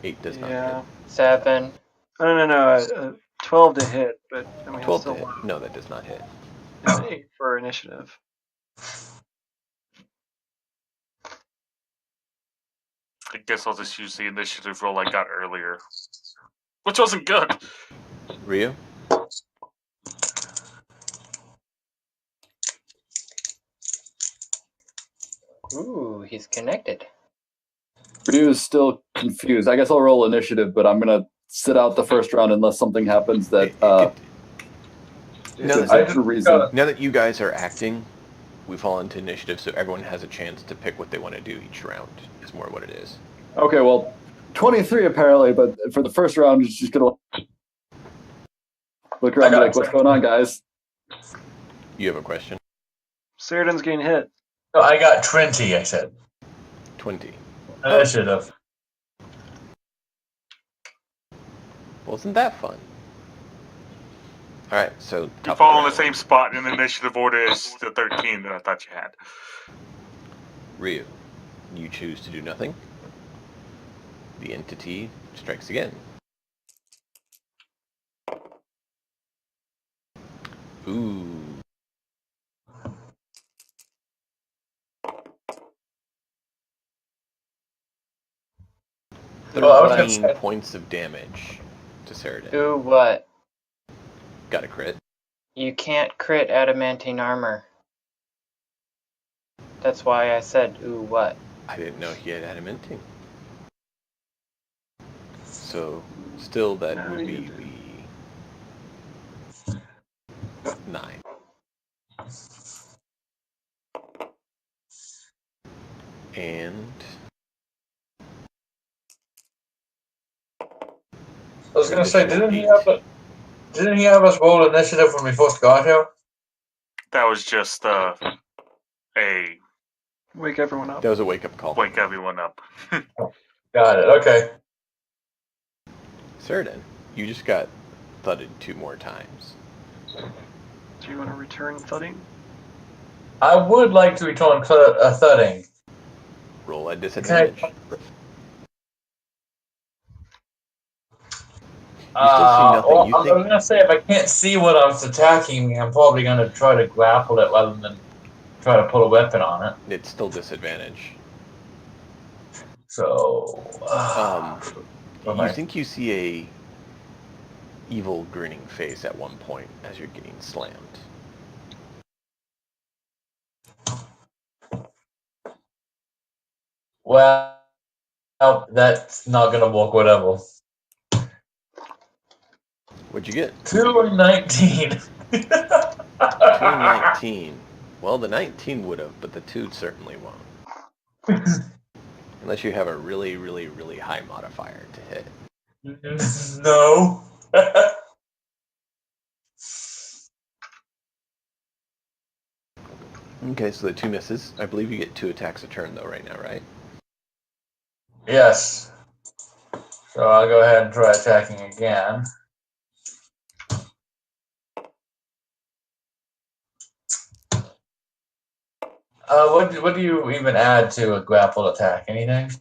Speaker 1: 8 does not
Speaker 3: Yeah.
Speaker 1: hit.
Speaker 2: 7.
Speaker 3: No. 12 to hit, but I mean,
Speaker 1: 12
Speaker 3: it's still
Speaker 1: to hit.
Speaker 3: low.
Speaker 1: No, that does not hit.
Speaker 3: It's 8 for initiative.
Speaker 4: I guess I'll just use the initiative roll I got earlier, which wasn't good.
Speaker 1: Ryu?
Speaker 2: Ooh, he's connected.
Speaker 6: Ryu is still confused. I guess I'll roll initiative, but I'm gonna sit out the first round unless something happens that
Speaker 1: Now
Speaker 6: is
Speaker 1: that-
Speaker 6: a reason.
Speaker 1: Now that you guys are acting, we fall into initiative, so everyone has a chance to pick what they want to do each round, is more what it is.
Speaker 6: Okay, well, 23 apparently, but for the first round, it's just gonna look around and be like, what's going on, guys?
Speaker 1: You have a question?
Speaker 3: Sheridan's getting hit.
Speaker 5: No, I got 20, I said.
Speaker 1: 20.
Speaker 5: Initiative.
Speaker 1: Wasn't that fun? Alright, so...
Speaker 4: You
Speaker 1: top
Speaker 4: fall
Speaker 1: of
Speaker 4: in the same spot in initiative order as the 13 that I thought you had.
Speaker 1: Ryu, you choose to do nothing. The entity strikes again. Ooh.
Speaker 5: Well, I was gonna
Speaker 1: 13
Speaker 5: say-
Speaker 1: points of damage to Ceridan.
Speaker 2: Ooh, what?
Speaker 1: Got a crit.
Speaker 2: You can't crit adamantine armor. That's why I said, ooh, what?
Speaker 1: I didn't know he had adamantine. So, still that
Speaker 3: No,
Speaker 1: would
Speaker 3: you
Speaker 1: be the 9. And
Speaker 5: I was gonna say,
Speaker 1: additional
Speaker 5: didn't he have us roll initiative when we first got here?
Speaker 4: That was just a
Speaker 3: Wake everyone up.
Speaker 1: that was a wake-up call.
Speaker 4: wake everyone up.
Speaker 5: Got it. Okay.
Speaker 1: Ceridan, you just got thudded 2 more times.
Speaker 3: Do you want to return thudding?
Speaker 5: I would like to return thudding.
Speaker 1: Roll at disadvantage. You still see nothing.
Speaker 5: Well,
Speaker 1: You
Speaker 5: I was
Speaker 1: think
Speaker 5: gonna say, if I can't see what else attacking me, I'm probably gonna try to grapple it rather than try to pull a weapon on it.
Speaker 1: it's still disadvantage.
Speaker 5: So,
Speaker 1: You
Speaker 5: okay.
Speaker 1: think you see a evil grinning face at one point as you're getting slammed.
Speaker 5: Well, that's not gonna work. Whatever.
Speaker 1: What'd you get?
Speaker 5: 2 and 19.
Speaker 1: 2 and 19. Well, the 19 would have, but the 2 certainly won't. Unless you have a really, really, really high modifier to hit.
Speaker 5: No.
Speaker 1: Okay, so the 2 misses. I believe you get 2 attacks a turn though right now, right?
Speaker 5: Yes. So I'll go ahead and try attacking again. What do you even add to a grapple attack? Anything?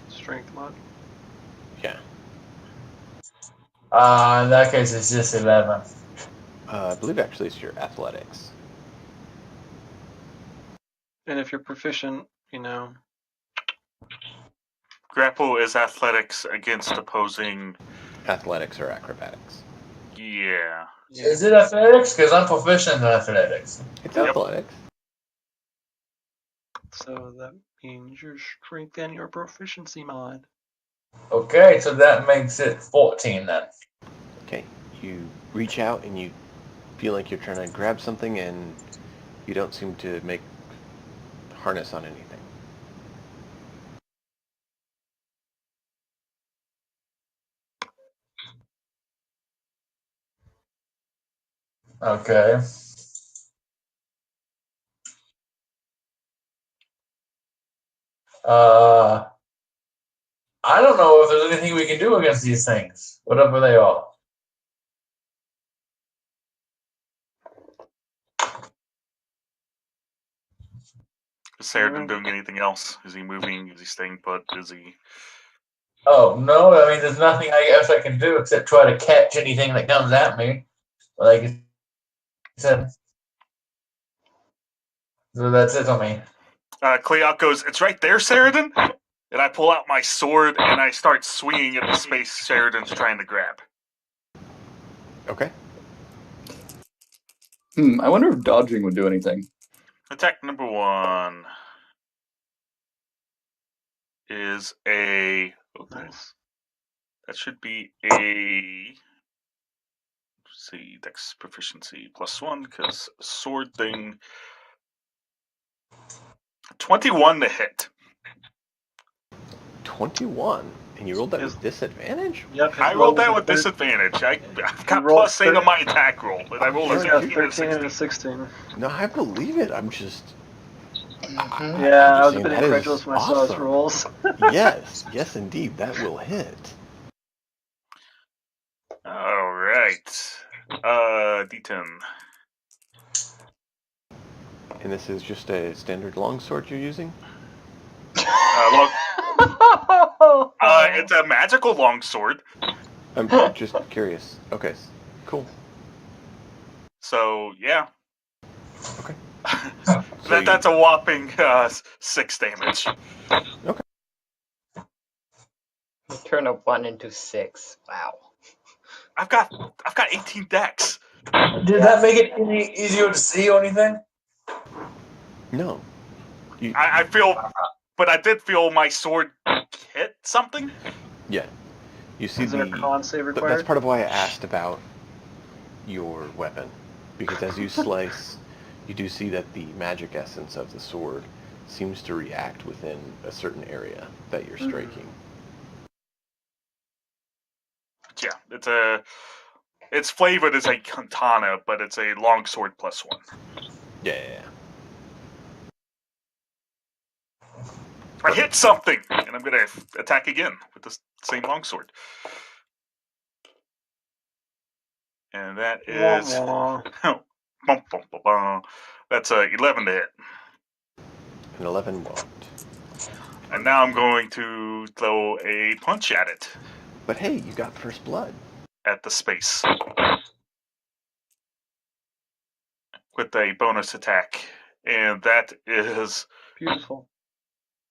Speaker 3: Strength mod.
Speaker 1: Yeah.
Speaker 5: In that case, it's just 11.
Speaker 1: I believe actually it's your athletics.
Speaker 3: And if you're proficient,
Speaker 4: Grapple is athletics against opposing.
Speaker 1: Athletics or acrobatics.
Speaker 4: Yeah.
Speaker 5: Is it athletics? Because I'm proficient in athletics.
Speaker 1: It's
Speaker 4: Yep.
Speaker 1: athletics.
Speaker 3: So that means your strength and your proficiency mod.
Speaker 5: Okay, so that makes it 14 then.
Speaker 1: Okay, you reach out and you feel like you're trying to grab something and you don't seem to make harness on anything.
Speaker 5: Okay. I don't know if there's anything we can do against these things, whatever they are.
Speaker 4: Is Ceridan doing anything else? Is he moving? Is he staying put? Is he?
Speaker 5: Oh, no, I mean, there's nothing I guess I can do except try to catch anything that comes at me. Like I said. So that's it on me.
Speaker 4: Cleoc goes, "It's right there, Ceridan!" And I pull out my sword and I start swinging at the space Ceridan's trying to grab.
Speaker 1: Okay.
Speaker 6: I wonder if dodging would do anything.
Speaker 4: Attack number 1 is a...
Speaker 3: Nice.
Speaker 4: That should be a... Let's see, dex proficiency +1, because sword thing... 21 to hit.
Speaker 1: 21? And you rolled that with disadvantage?
Speaker 3: Yep. his
Speaker 4: I
Speaker 3: roll
Speaker 4: rolled that
Speaker 3: was
Speaker 4: with
Speaker 3: a thir-
Speaker 4: disadvantage. I've got
Speaker 3: rolled
Speaker 4: +8 on my attack roll, but I rolled a
Speaker 3: He's got
Speaker 4: 13 and a
Speaker 3: 13 and a
Speaker 4: 16.
Speaker 3: 16.
Speaker 1: No, I believe it. I'm just...
Speaker 2: Mhm.
Speaker 3: Yeah,
Speaker 1: I'm
Speaker 3: I was a
Speaker 1: just
Speaker 3: bit
Speaker 1: saying, that
Speaker 3: incredulous
Speaker 1: is
Speaker 3: when I saw his
Speaker 1: awesome.
Speaker 3: rolls.
Speaker 1: Yes, indeed. That will hit.
Speaker 4: All right. D10.
Speaker 1: And this is just a standard longsword you're using?
Speaker 4: It's a magical longsword.
Speaker 1: I'm just curious. Okay, cool.
Speaker 4: So, yeah.
Speaker 1: Okay. So
Speaker 4: That's a whopping 6 damage.
Speaker 2: You turn a 1 into 6. Wow.
Speaker 4: I've got 18 decks.
Speaker 5: Did that make it any easier to see or anything?
Speaker 1: No.
Speaker 4: I feel, but I did feel my sword hit something.
Speaker 1: Yeah. You see
Speaker 3: Is there a con save required?
Speaker 1: That's part of why I asked about your weapon. Because as you slice, you do see that the magic essence of the sword seems to react within a certain area that you're striking.
Speaker 4: Yeah, it's flavored as a katana, but it's a longsword +1.
Speaker 1: Yeah.
Speaker 4: I hit something, and I'm going to attack again with the same longsword. And that is... That's 11 to hit.
Speaker 1: An 11 won't.
Speaker 4: And now I'm going to throw a punch at it.
Speaker 1: But hey, you got first blood.
Speaker 4: At the space. With a bonus attack. And that is...
Speaker 3: Beautiful.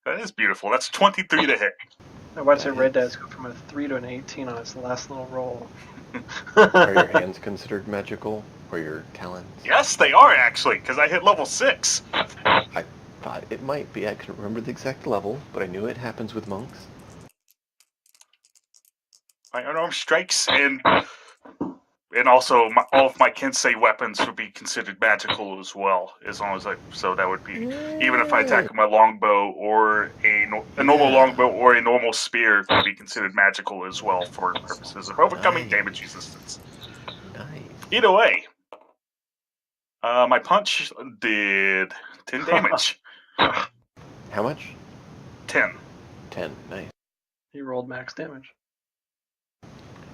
Speaker 4: That is beautiful. That's 23 to hit.
Speaker 3: I watched that red dice go from a 3 to an 18 on its last little roll.
Speaker 1: Are your hands considered magical? Or your talons?
Speaker 4: Yes, they are actually, because I hit level 6.
Speaker 1: I thought it might be. I couldn't remember the exact level, but I knew it happens with monks.
Speaker 4: My unarmed strikes and also all of my Kensei weapons would be considered magical as well, as long as so that would be even if I attack with my longbow or a normal longbow or a normal spear would be considered magical as well for purposes of overcoming damage resistance.
Speaker 1: Nice.
Speaker 4: Either way, my punch did 10 damage.
Speaker 1: How much?
Speaker 4: 10.
Speaker 1: 10. Nice.
Speaker 3: He rolled max damage.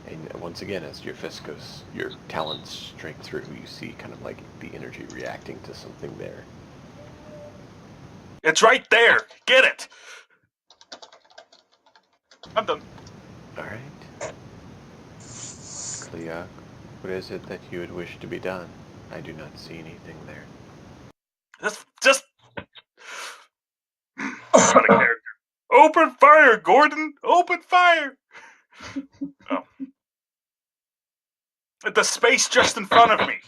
Speaker 1: And once again, as your fist goes, your talons strike through, you see kind of like the energy reacting to something there.
Speaker 4: It's right there. Get it. I'm done.
Speaker 1: All right. Kliak, what is it that you would wish to be done? I do not see anything there.
Speaker 4: Just out of character. Open fire, Gordon. Open fire. Oh. The space just in front of me.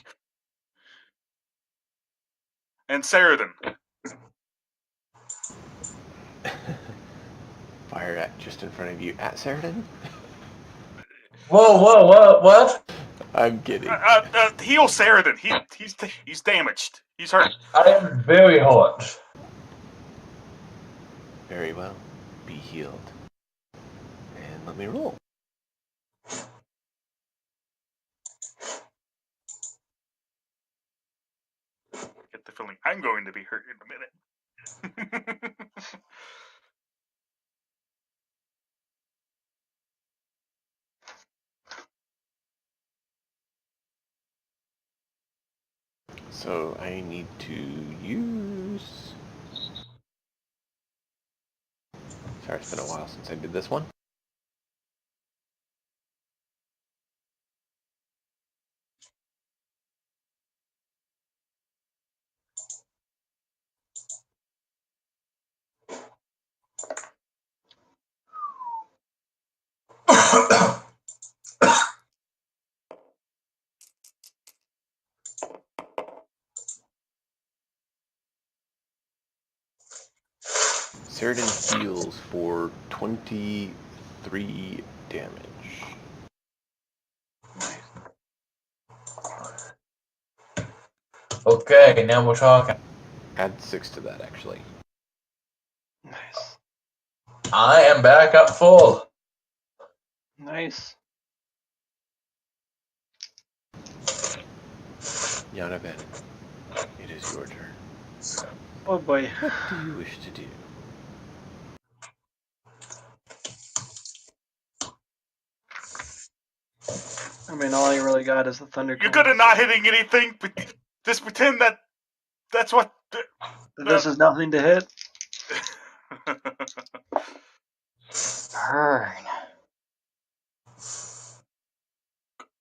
Speaker 4: And Saradin.
Speaker 1: Fire at just in front of you at Saradin?
Speaker 5: Whoa, what?
Speaker 1: I'm kidding.
Speaker 4: Heal Saradin. He's damaged. He's hurt.
Speaker 5: I am very hot.
Speaker 1: Very well. Be healed. And let me roll.
Speaker 4: Get the feeling I'm going to be hurt in a minute.
Speaker 1: So I need to use... Sorry, it's been a while since I did this one. Saradin heals for 23 damage.
Speaker 5: Okay, now we're talking.
Speaker 1: Add 6 to that, actually.
Speaker 3: Nice.
Speaker 5: I am back up full.
Speaker 3: Nice.
Speaker 1: Yanaven, it is your turn.
Speaker 3: Oh boy.
Speaker 1: What do you wish to do?
Speaker 3: I mean, all you really got is the thunder.
Speaker 4: You're good at not hitting anything, but just pretend that's what...
Speaker 3: This is nothing to hit.
Speaker 2: Burn.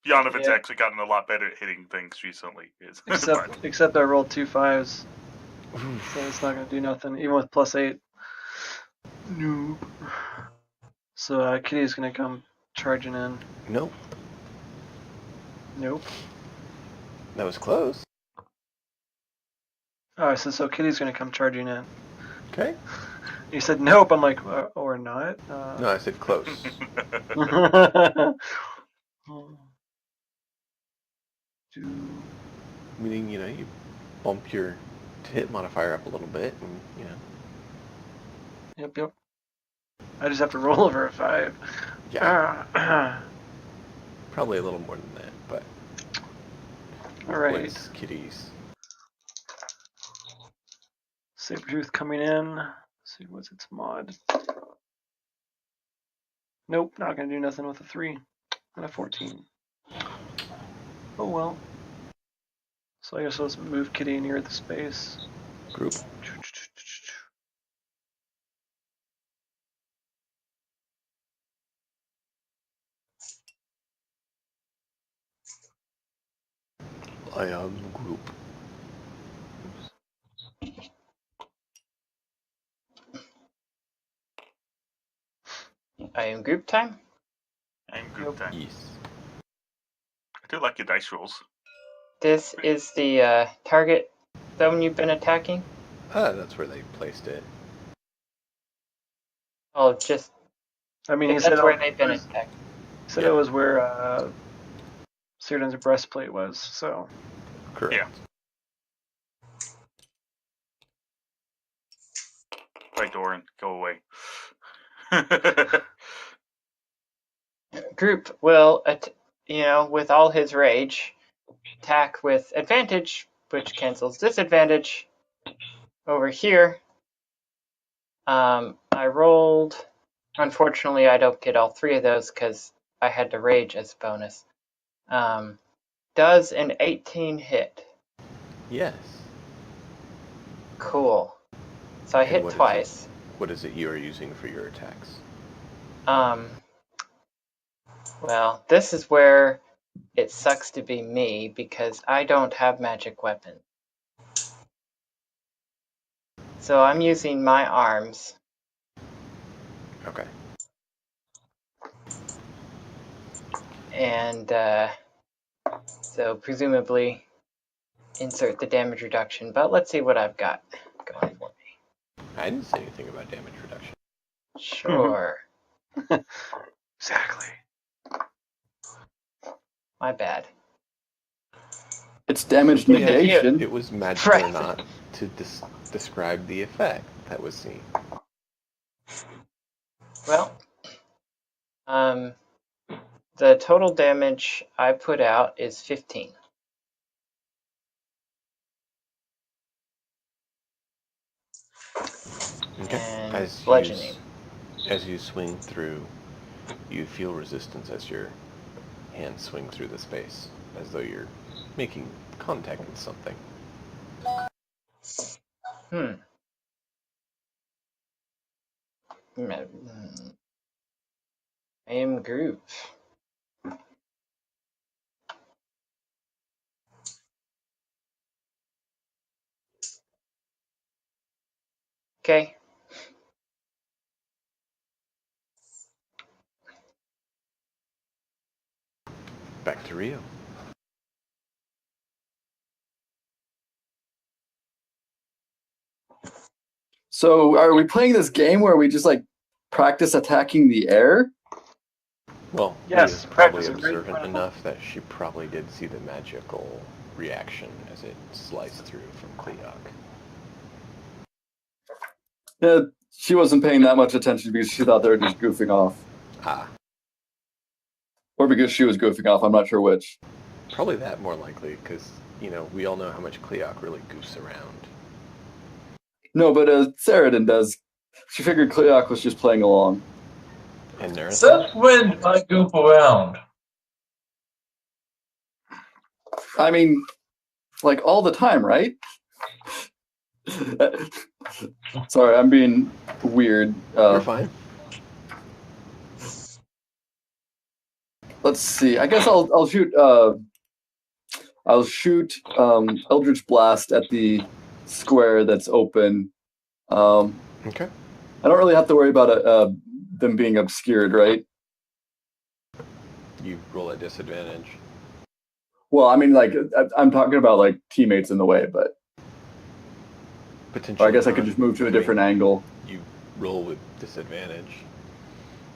Speaker 4: Yanovin's
Speaker 3: Yeah.
Speaker 4: actually gotten a lot better at hitting things recently.
Speaker 3: Except I rolled 2 5s. So it's not going to do nothing, even with +8. Noob. So Kitty's gonna come charging in.
Speaker 1: Nope.
Speaker 3: Nope.
Speaker 1: That was close.
Speaker 3: Oh, I said so. Kitty's gonna come charging in.
Speaker 1: Okay.
Speaker 3: You said nope. I'm like, or not.
Speaker 1: No, I said close. Meaning, you bump your hit modifier up a little bit, and
Speaker 3: Yep. I just have to roll over a 5.
Speaker 1: yeah, probably a little more than that, but
Speaker 3: All right.
Speaker 1: what's Kitty's?
Speaker 3: Sabretooth coming in. Let's see, what's its mod? Nope, not gonna do nothing with a 3 and a 14. Oh well. So I guess let's move Kitty near the space.
Speaker 1: Group. I am group.
Speaker 2: I am group time.
Speaker 4: I'm group time.
Speaker 1: Yes.
Speaker 4: I do like your dice rolls.
Speaker 2: This is the target zone you've been attacking.
Speaker 1: That's where they placed it.
Speaker 2: Oh, just
Speaker 3: I mean, he
Speaker 2: that's
Speaker 3: said
Speaker 2: where they've been attacked.
Speaker 3: Said it was where Cyrdan's breastplate was. So
Speaker 1: Correct.
Speaker 4: Yeah. Right, Doran, go away.
Speaker 2: Group will, with all his rage, attack with advantage, which cancels disadvantage. Over here, I rolled. Unfortunately, I don't get all 3 of those because I had to rage as a bonus. Does an 18 hit?
Speaker 1: Yes.
Speaker 2: Cool. So I hit twice.
Speaker 1: What is it you are using for your attacks?
Speaker 2: Well, this is where it sucks to be me because I don't have magic weapon. So I'm using my arms.
Speaker 1: Okay.
Speaker 2: And so presumably insert the damage reduction. But let's see what I've got going for me.
Speaker 1: I didn't say anything about damage reduction.
Speaker 2: Sure.
Speaker 3: exactly.
Speaker 2: My bad.
Speaker 6: It's damage
Speaker 1: Yeah,
Speaker 6: negation.
Speaker 1: It was magical
Speaker 2: Right.
Speaker 1: or not to describe the effect that was seen.
Speaker 2: Well, the total damage I put out is 15.
Speaker 1: Okay.
Speaker 2: And bludgeoning.
Speaker 1: As you swing through, you feel resistance as your hands swing through the space, as though you're making contact with something.
Speaker 2: I am group. Okay.
Speaker 1: Back to Rio.
Speaker 6: So are we playing this game where we just like practice attacking the air?
Speaker 1: Well,
Speaker 3: Yes,
Speaker 1: Rio's probably
Speaker 3: practice is great
Speaker 1: observant
Speaker 3: fun.
Speaker 1: enough that she probably did see the magical reaction as it sliced through from Cleok.
Speaker 6: Yeah, she wasn't paying that much attention because she thought they were just goofing off.
Speaker 1: Ah,
Speaker 6: Or because she was goofing off, I'm not sure which.
Speaker 1: probably that more likely, because, we all know how much Cleok really goofs around.
Speaker 6: No, but Saradin does. She figured Cleok was just playing along.
Speaker 1: And Nerith?
Speaker 5: Since when do I goof around?
Speaker 6: I mean, like all the time, right? Sorry, I'm being weird.
Speaker 1: You're fine.
Speaker 6: Let's see. I guess I'll shoot. I'll shoot Eldritch Blast at the square that's open.
Speaker 1: Okay.
Speaker 6: I don't really have to worry about them being obscured, right?
Speaker 1: You roll a disadvantage.
Speaker 6: Well, I mean, like, I'm talking about, like, teammates in the way, but...
Speaker 1: Potentially.
Speaker 6: Or I guess I could just move to a different angle.
Speaker 1: You roll with disadvantage.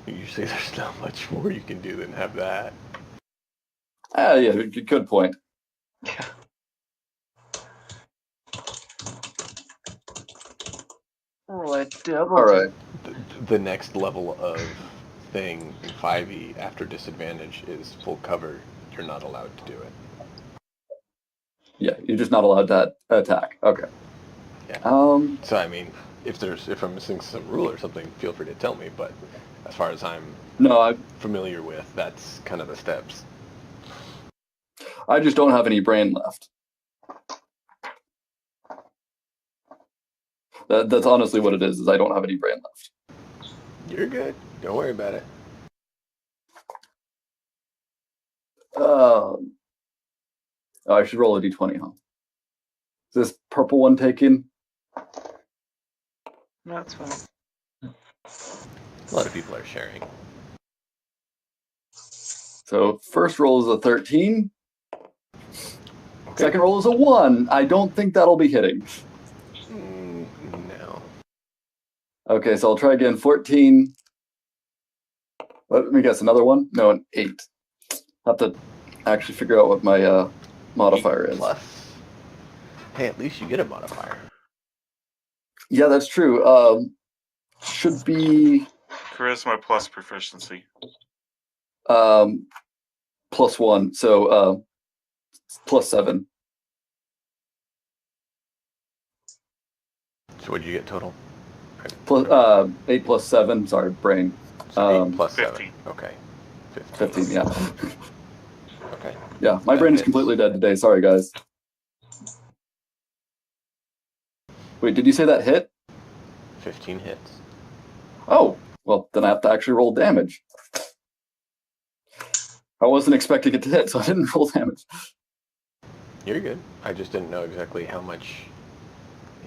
Speaker 1: Usually there's not much more you can do than have that.
Speaker 6: Yeah, good point.
Speaker 3: Yeah. Roll a double.
Speaker 6: All right.
Speaker 1: The next level of thing in 5e after disadvantage is full cover. You're not allowed to do it.
Speaker 6: Yeah, you're just not allowed to attack. Okay.
Speaker 1: Yeah.
Speaker 6: So
Speaker 1: I mean, if I'm missing some rule or something, feel free to tell me. But as far as I'm familiar with, that's kind of the steps.
Speaker 6: I just don't have any brain left. That's honestly what it is I don't have any brain left.
Speaker 1: You're good. Don't worry about it.
Speaker 6: I should roll a d20, huh? Is this purple one taken?
Speaker 3: No, it's fine.
Speaker 1: A lot of people are sharing.
Speaker 6: So first roll is a 13. Okay. Second roll is a 1. I don't think that'll be hitting.
Speaker 1: No.
Speaker 6: Okay, so I'll try again. 14. Let me guess, another one? No, an 8. I'll have to actually figure out what my modifier is.
Speaker 1: Plus. Hey, at least you get a modifier.
Speaker 6: Yeah, that's true. Should be...
Speaker 4: Charisma plus proficiency.
Speaker 6: +1, so +7.
Speaker 1: So what did you get total?
Speaker 6: Plus, 8 plus 7, sorry, brain.
Speaker 1: So 8 plus
Speaker 4: 15.
Speaker 1: 7. Okay.
Speaker 6: 15, yeah.
Speaker 1: Okay.
Speaker 6: Yeah, my brain is completely dead today. Sorry, guys. Wait, did you say that hit?
Speaker 1: 15 hits.
Speaker 6: Oh, well, then I have to actually roll damage. I wasn't expecting it to hit, so I didn't roll damage.
Speaker 1: You're good. I just didn't know exactly how much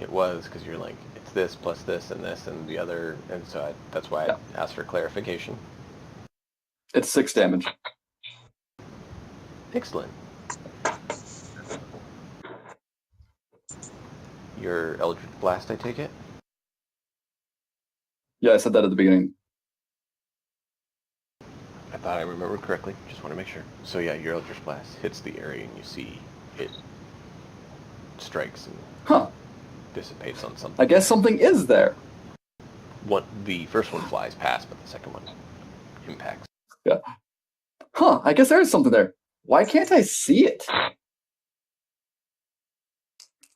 Speaker 1: it was, because you're like, it's this plus this and the other, and so that's why I asked for clarification.
Speaker 6: It's 6 damage.
Speaker 1: Excellent. Your Eldritch Blast, I take it?
Speaker 6: Yeah, I said that at the beginning.
Speaker 1: I thought I remembered correctly. Just want to make sure. So yeah, your Eldritch Blast hits the area and you see it strikes and dissipates on something.
Speaker 6: I guess something is there.
Speaker 1: The first one flies past, but the second one impacts.
Speaker 6: Yeah. I guess there is something there. Why can't I see it?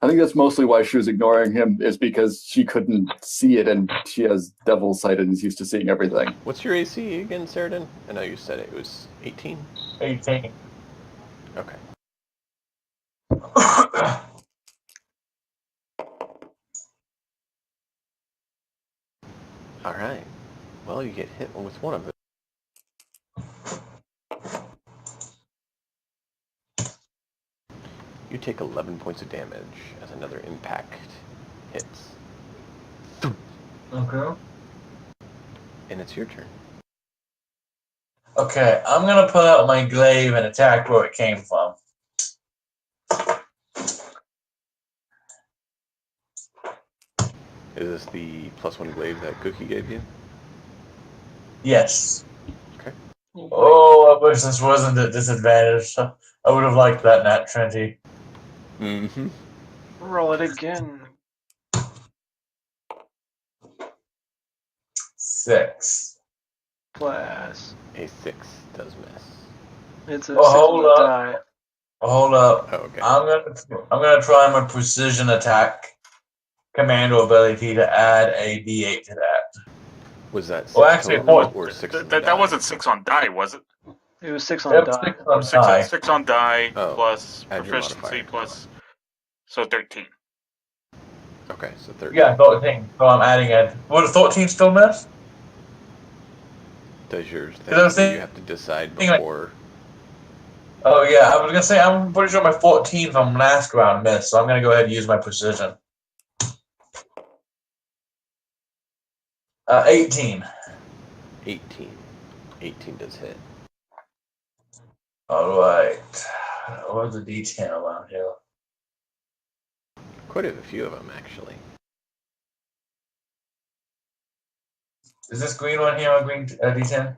Speaker 6: I think that's mostly why she was ignoring him, is because she couldn't see it and she has devil sight and is used to seeing everything.
Speaker 1: What's your AC again, Saradin? I know you said it was 18.
Speaker 5: 18.
Speaker 1: Okay. All right. Well, you get hit with one of them. You take 11 points of damage as another impact hits.
Speaker 5: Okay.
Speaker 1: And it's your turn.
Speaker 5: Okay, I'm gonna pull out my glaive and attack where it came from.
Speaker 1: Is this the +1 glaive that Cookie gave you?
Speaker 5: Yes.
Speaker 1: Okay.
Speaker 5: Oh, I wish this wasn't a disadvantage. I would have liked that nat 20.
Speaker 1: Mm-hmm.
Speaker 3: Roll it again.
Speaker 5: 6.
Speaker 3: Plus.
Speaker 1: A 6 does miss.
Speaker 3: It's a
Speaker 5: Oh,
Speaker 3: 6
Speaker 5: hold
Speaker 3: on the
Speaker 5: up.
Speaker 3: die.
Speaker 5: Hold up.
Speaker 1: Oh, okay.
Speaker 5: I'm gonna try my precision attack commando ability to add a D8 to that.
Speaker 1: Was that 6
Speaker 5: Well, actually,
Speaker 1: total
Speaker 5: four.
Speaker 1: or 6 on the
Speaker 4: That
Speaker 1: die?
Speaker 4: wasn't 6 on die, was it?
Speaker 3: It was 6 on
Speaker 5: Yep,
Speaker 3: die.
Speaker 5: 6 on
Speaker 4: Six
Speaker 5: die.
Speaker 4: 6 on die
Speaker 1: Oh,
Speaker 4: plus
Speaker 1: add your
Speaker 4: proficiency
Speaker 1: modifier.
Speaker 4: plus. So 13.
Speaker 1: Okay, so 13.
Speaker 5: Yeah, 13. So I'm adding it. Would a 14 still miss?
Speaker 1: Does yours
Speaker 5: I was
Speaker 1: thing, you
Speaker 5: thinking-
Speaker 1: have to decide
Speaker 5: thinking like-
Speaker 1: before...
Speaker 5: Oh yeah, I was gonna say I'm pretty sure my 14 from last round missed, so I'm gonna go ahead and use my precision.
Speaker 1: 18.
Speaker 5: 18.
Speaker 1: 18. 18 does hit.
Speaker 5: All right. What's the D10 around here?
Speaker 1: Quite a few of them, actually.
Speaker 5: Is this green one here a green D10?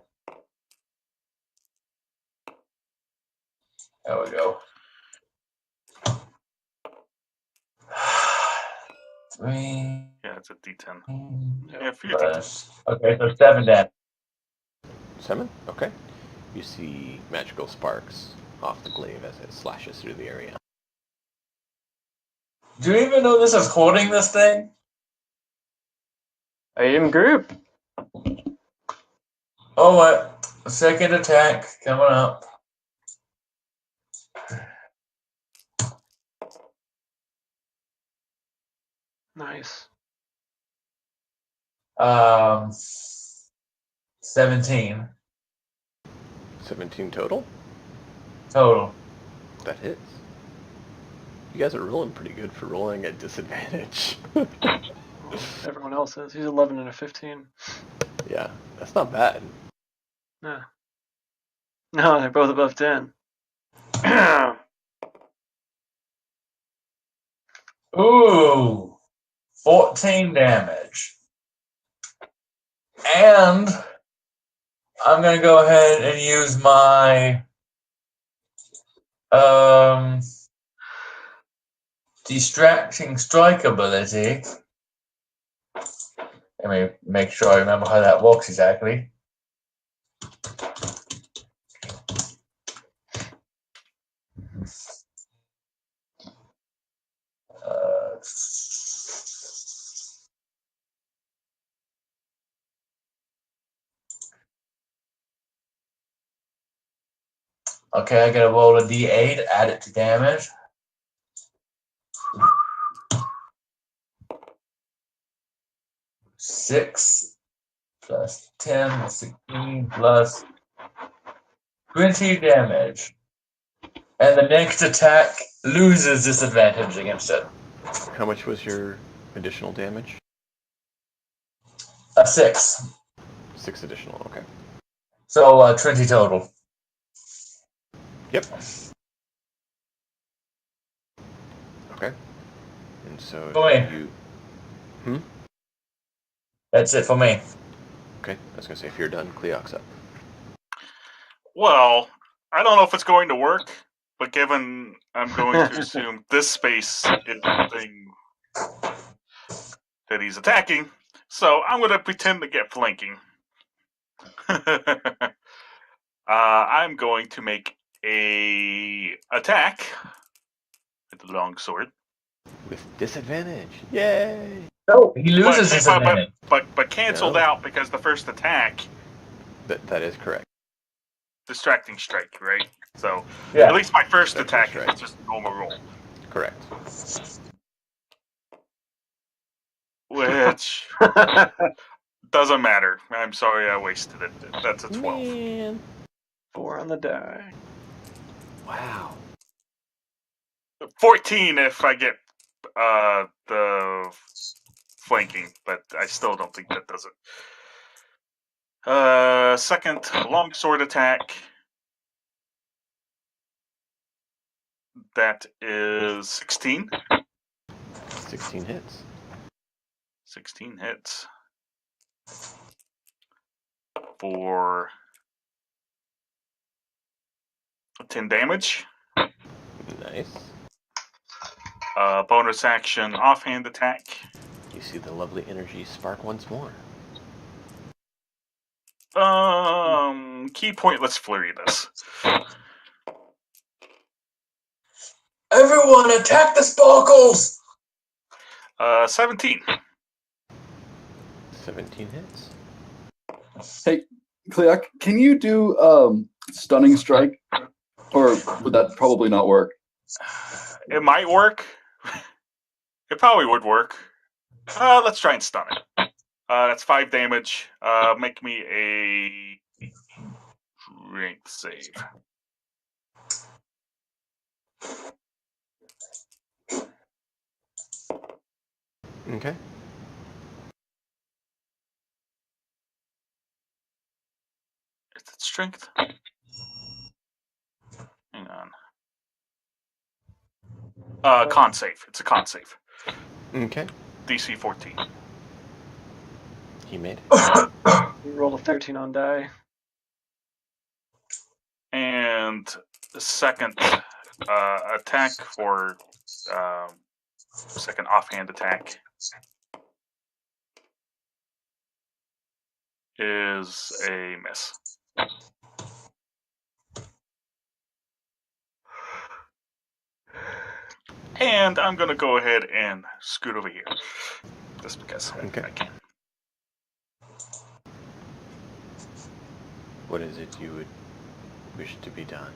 Speaker 5: There we go. 3.
Speaker 4: Yeah, it's a D10.
Speaker 3: Yep.
Speaker 4: Yeah, a few D10s.
Speaker 5: Okay, so 7 damage.
Speaker 1: 7? Okay. You see magical sparks off the glaive as it slashes through the area.
Speaker 5: Do you even know this is hoarding this thing?
Speaker 2: Item group.
Speaker 5: Oh, what? Second attack coming up.
Speaker 3: Nice.
Speaker 5: 17
Speaker 1: 17 total?
Speaker 5: total.
Speaker 1: That hits. You guys are rolling pretty good for rolling at disadvantage.
Speaker 3: Well, everyone else is. He's 11 and a 15.
Speaker 1: Yeah, that's not bad.
Speaker 3: Yeah. No, they're both above 10.
Speaker 5: Ooh, 14 damage. And I'm going to go ahead and use my distracting strike ability. Let me make sure I remember how that works exactly. Okay, I gotta roll a d8, add it to damage. Six plus 10, 16 plus 20 damage. And the next attack loses disadvantage against it.
Speaker 1: How much was your additional damage?
Speaker 5: A 6.
Speaker 1: 6 additional, okay.
Speaker 5: So 20 total.
Speaker 1: Yep. Okay. And so
Speaker 5: Go away.
Speaker 1: you...
Speaker 5: That's it for me.
Speaker 1: Okay, I was going to say, if you're done, Cleox up.
Speaker 4: Well, I don't know if it's going to work, but given I'm going to assume this space is the thing that he's attacking, so I'm going to pretend to get flanking. I'm going to make a attack with the longsword.
Speaker 1: With disadvantage. Yay!
Speaker 5: No, he loses disadvantage.
Speaker 4: But canceled
Speaker 1: No.
Speaker 4: out because the first attack,
Speaker 1: That is correct.
Speaker 4: distracting strike, right? So
Speaker 5: Yeah.
Speaker 4: at least my first
Speaker 1: That's
Speaker 4: attack
Speaker 1: right.
Speaker 4: is just a normal roll,
Speaker 1: Correct.
Speaker 4: which doesn't matter. I'm sorry I wasted it. That's a 12.
Speaker 1: Man.
Speaker 3: 4 on the die.
Speaker 1: Wow.
Speaker 4: 14 if I get the flanking, but I still don't think that does it. Second longsword attack. That is 16.
Speaker 1: 16 hits.
Speaker 4: 16 hits. For 10 damage.
Speaker 1: Nice.
Speaker 4: Bonus action offhand attack.
Speaker 1: You see the lovely energy spark once more.
Speaker 4: Key point, let's flurry this.
Speaker 5: Everyone attack the sparkles!
Speaker 4: 17.
Speaker 1: 17 hits.
Speaker 6: Hey, Cleoc, can you do stunning strike? Or would that probably not work?
Speaker 4: It might work. It probably would work. Let's try and stun it. That's 5 damage. Make me a strength save.
Speaker 1: Okay.
Speaker 4: strength? Hang on. Con save. It's a con save.
Speaker 1: Okay.
Speaker 4: DC 14.
Speaker 1: He made it.
Speaker 3: We rolled a 13 on die.
Speaker 4: And the second attack for second offhand attack is a miss. And I'm going to go ahead and scoot over here. Just because
Speaker 1: Okay.
Speaker 4: I can.
Speaker 1: What is it you would wish to be done?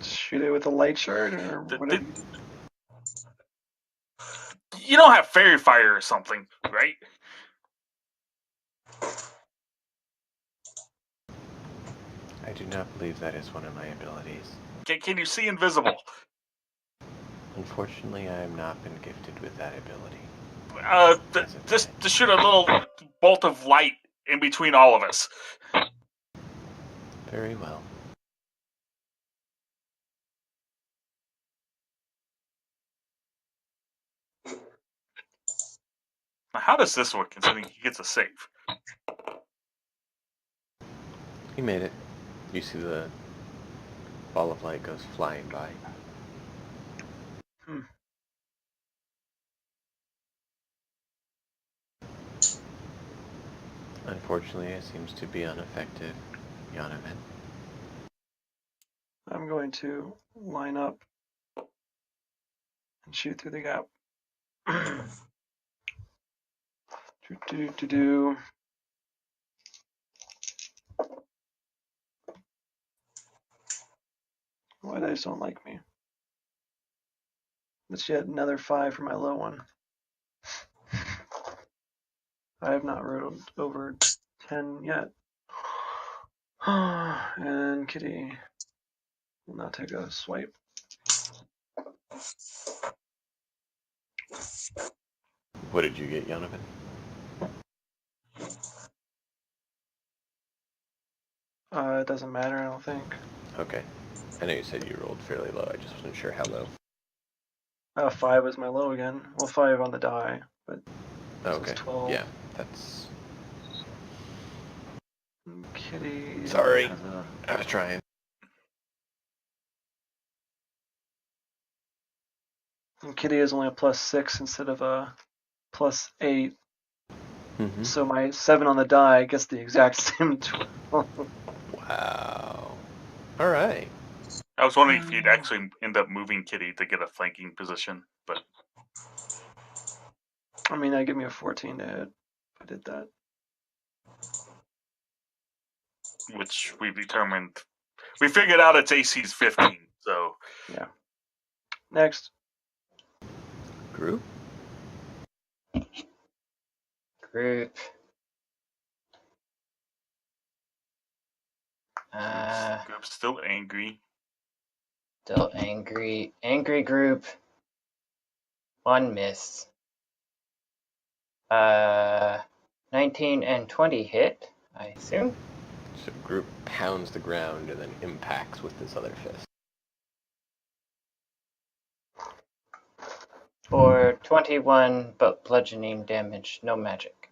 Speaker 3: Shoot it with a light shard or
Speaker 4: The-
Speaker 3: whatever.
Speaker 4: You don't have fairy fire or something, right?
Speaker 1: I do not believe that is one of my abilities.
Speaker 4: Can you see invisible?
Speaker 1: Unfortunately, I have not been gifted with that ability.
Speaker 4: Just to shoot a little bolt of light in between all of us.
Speaker 1: Very well.
Speaker 4: Now, how does this work considering he gets a save?
Speaker 1: He made it. You see the ball of light goes flying by. Unfortunately, it seems to be ineffective, Yonovan.
Speaker 3: I'm going to line up and shoot through the gap. Do. Why they just don't like me? That's yet another 5 for my low one. I have not rolled over 10 yet. And Kitty will not take a swipe.
Speaker 1: What did you get, Yonovan?
Speaker 3: It doesn't matter, I don't think.
Speaker 1: Okay. I know you said you rolled fairly low. I just wasn't sure how low.
Speaker 3: 5 was my low again. Well, 5 on the die, but
Speaker 1: Okay.
Speaker 3: 12.
Speaker 1: Yeah, that's...
Speaker 3: Kitty.
Speaker 1: Sorry.
Speaker 3: has a-
Speaker 1: I was trying.
Speaker 3: And Kitty is only a +6 instead of a +8.
Speaker 1: Mm-hmm.
Speaker 3: So my 7 on the die gets the exact same 12.
Speaker 1: Wow. All right.
Speaker 4: I was wondering if you'd actually end up moving Kitty to get a flanking position, but
Speaker 3: I mean, that give me a 14 to hit if I did that.
Speaker 4: which we've determined. We figured out its AC's 15, so
Speaker 3: Yeah. Next.
Speaker 1: Group?
Speaker 2: Group.
Speaker 4: group's still angry.
Speaker 2: Still angry. Angry group. 1 miss. 19 and 20 hit, I assume.
Speaker 1: So group pounds the ground and then impacts with this other fist.
Speaker 2: For 21, but bludgeoning damage, no magic.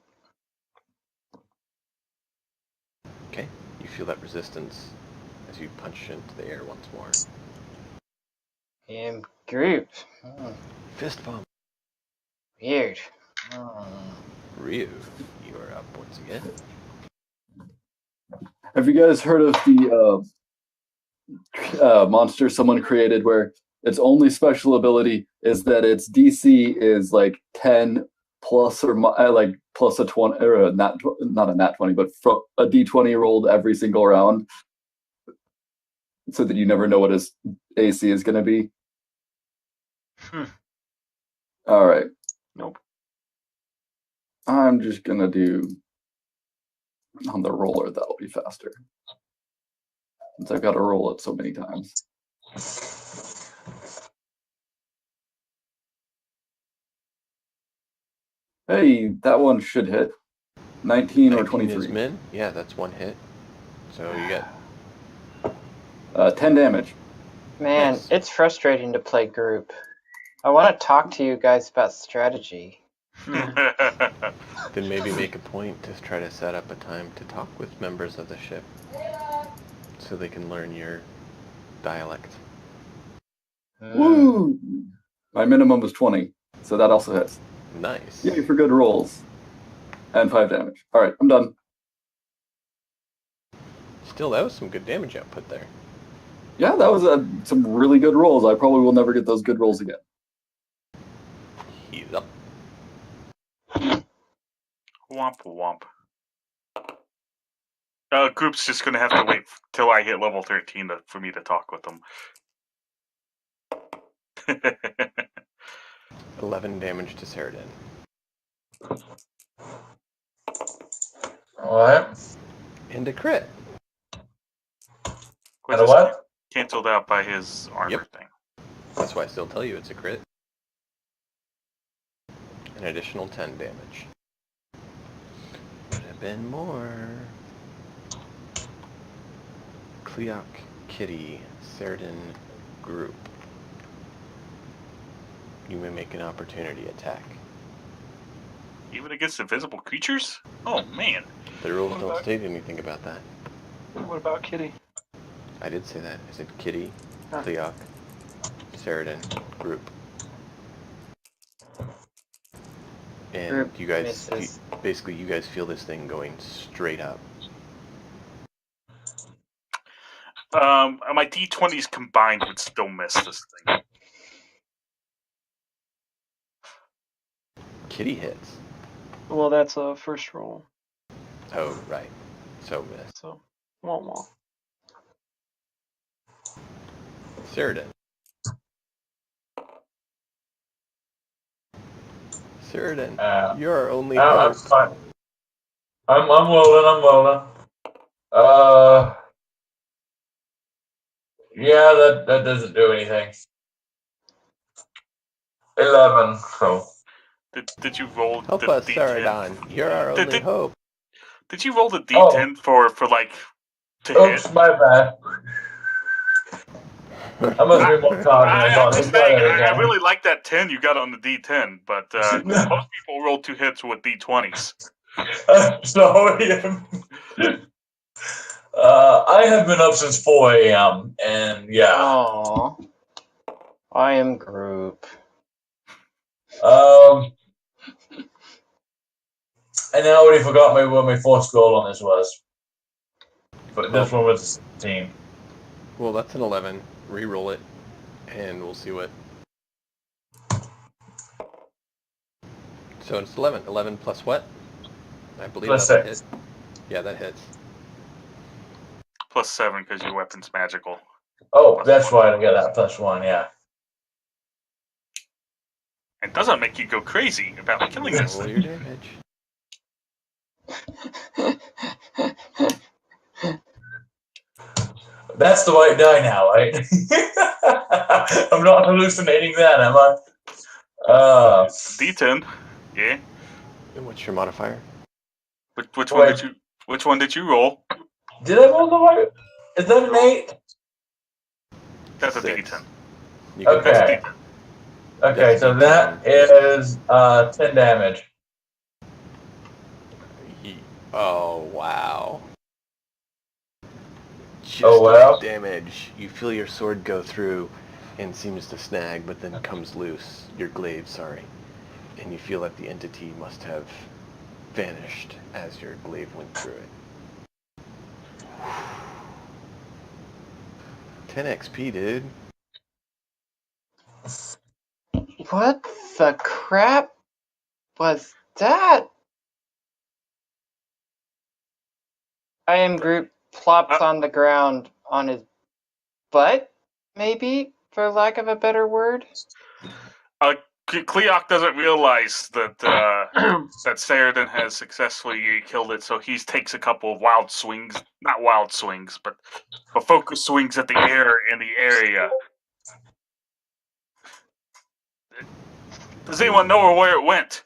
Speaker 1: Okay. You feel that resistance as you punch into the air once more.
Speaker 2: Group.
Speaker 1: Fist bump.
Speaker 2: Weird.
Speaker 1: Ryu, you are up once again.
Speaker 6: Have you guys heard of the monster someone created where its only special ability is that its DC is like 10 plus or like plus a 20, or not a nat 20, but a D20 rolled every single round, so that you never know what his AC is going to be? All right.
Speaker 3: Nope.
Speaker 6: I'm just going to do on the roller. That'll be faster, since I've got to roll it so many times. Hey, that one should hit. 19 or
Speaker 1: 19 is
Speaker 6: 23.
Speaker 1: min. Yeah, that's one hit. So you get
Speaker 6: 10 damage.
Speaker 2: Man,
Speaker 1: Nice.
Speaker 2: it's frustrating to play group. I want to talk to you guys about strategy.
Speaker 1: Then maybe make a point to try to set up a time to talk with members of the ship so they can learn your dialect.
Speaker 6: Woo! My minimum was 20, so that also hits.
Speaker 1: Nice.
Speaker 6: Yay for good rolls. And 5 damage. Alright, I'm done.
Speaker 1: Still, that was some good damage output there.
Speaker 6: Yeah, that was some really good rolls. I probably will never get those good rolls again.
Speaker 1: He's up.
Speaker 4: Womp womp. Group's just gonna have to wait till I hit level 13 for me to talk with them.
Speaker 1: 11 damage to Ceradan.
Speaker 5: What?
Speaker 1: And a crit.
Speaker 4: Which
Speaker 5: And a
Speaker 4: is
Speaker 5: what?
Speaker 4: canceled out by his armor thing.
Speaker 1: That's why I still tell you it's a crit. An additional 10 damage. Could have been more. Cleoc, Kitty, Ceradan, group. You may make an opportunity attack.
Speaker 4: Even against invisible creatures? Oh man.
Speaker 1: The rules don't state anything about that.
Speaker 3: What about Kitty?
Speaker 1: I did say that. I said Kitty,
Speaker 3: Huh.
Speaker 1: Cleoc, Ceradan, group. And
Speaker 2: Group
Speaker 1: you guys,
Speaker 2: misses.
Speaker 1: basically you guys feel this thing going straight up.
Speaker 4: My D20s combined would still miss this thing.
Speaker 1: Kitty hits.
Speaker 3: Well, that's a first roll.
Speaker 1: Oh, right. So miss.
Speaker 3: So, womp womp.
Speaker 1: Ceradan. Ceradan, you're our only
Speaker 5: I'm
Speaker 1: hope.
Speaker 5: fine. I'm rolling. Yeah, that doesn't do anything. 11, so.
Speaker 4: Did you roll
Speaker 1: Help
Speaker 4: the
Speaker 1: us,
Speaker 4: D10?
Speaker 1: Ceradan. You're our only hope.
Speaker 4: Did you roll the D10 for like to
Speaker 5: Oops,
Speaker 4: hit?
Speaker 5: my bad. I must be more cognizant.
Speaker 4: I'm just saying, I really like that 10 you got on the D10, but most people roll 2 hits with D20s.
Speaker 5: Sorry. I have been up since 4 a.m. and yeah.
Speaker 2: Aww. I am group.
Speaker 5: And I already forgot what my first goal on this was. But this one was a 16.
Speaker 1: Well, that's an 11. Reroll it, and we'll see what. So it's 11. 11 plus what? I believe
Speaker 5: Plus
Speaker 1: that's a
Speaker 5: 6.
Speaker 1: hit. Yeah, that hits.
Speaker 4: Plus 7 because your weapon's magical.
Speaker 5: Oh,
Speaker 4: Plus
Speaker 5: that's
Speaker 4: 1.
Speaker 5: why I got that +1, yeah.
Speaker 4: It doesn't make you go crazy about killing this
Speaker 1: Roll
Speaker 4: thing.
Speaker 1: your damage.
Speaker 5: That's the right die now, right? I'm not hallucinating that, am I?
Speaker 4: D10. Yeah.
Speaker 1: And what's your modifier?
Speaker 4: Which
Speaker 5: Wait.
Speaker 4: one did you roll?
Speaker 5: Did I roll the right? Is that an 8?
Speaker 4: That's a
Speaker 1: 6.
Speaker 4: D10.
Speaker 1: You can
Speaker 5: Okay.
Speaker 4: That's a D10.
Speaker 5: Okay, so that is 10 damage.
Speaker 1: Oh, wow. Just
Speaker 5: Oh, wow.
Speaker 1: enough damage. You feel your sword go through and seems to snag, but then comes loose. Your glaive, sorry. And you feel that the entity must have vanished as your glaive went through it. 10 XP, dude.
Speaker 2: What the crap was that? I am group plops on the ground on his butt, maybe, for lack of a better word.
Speaker 4: Cleoc doesn't realize that that Ceradan has successfully killed it, so he takes a couple of wild swings. Not wild swings, but focus swings at the air in the area. Does anyone know where it went?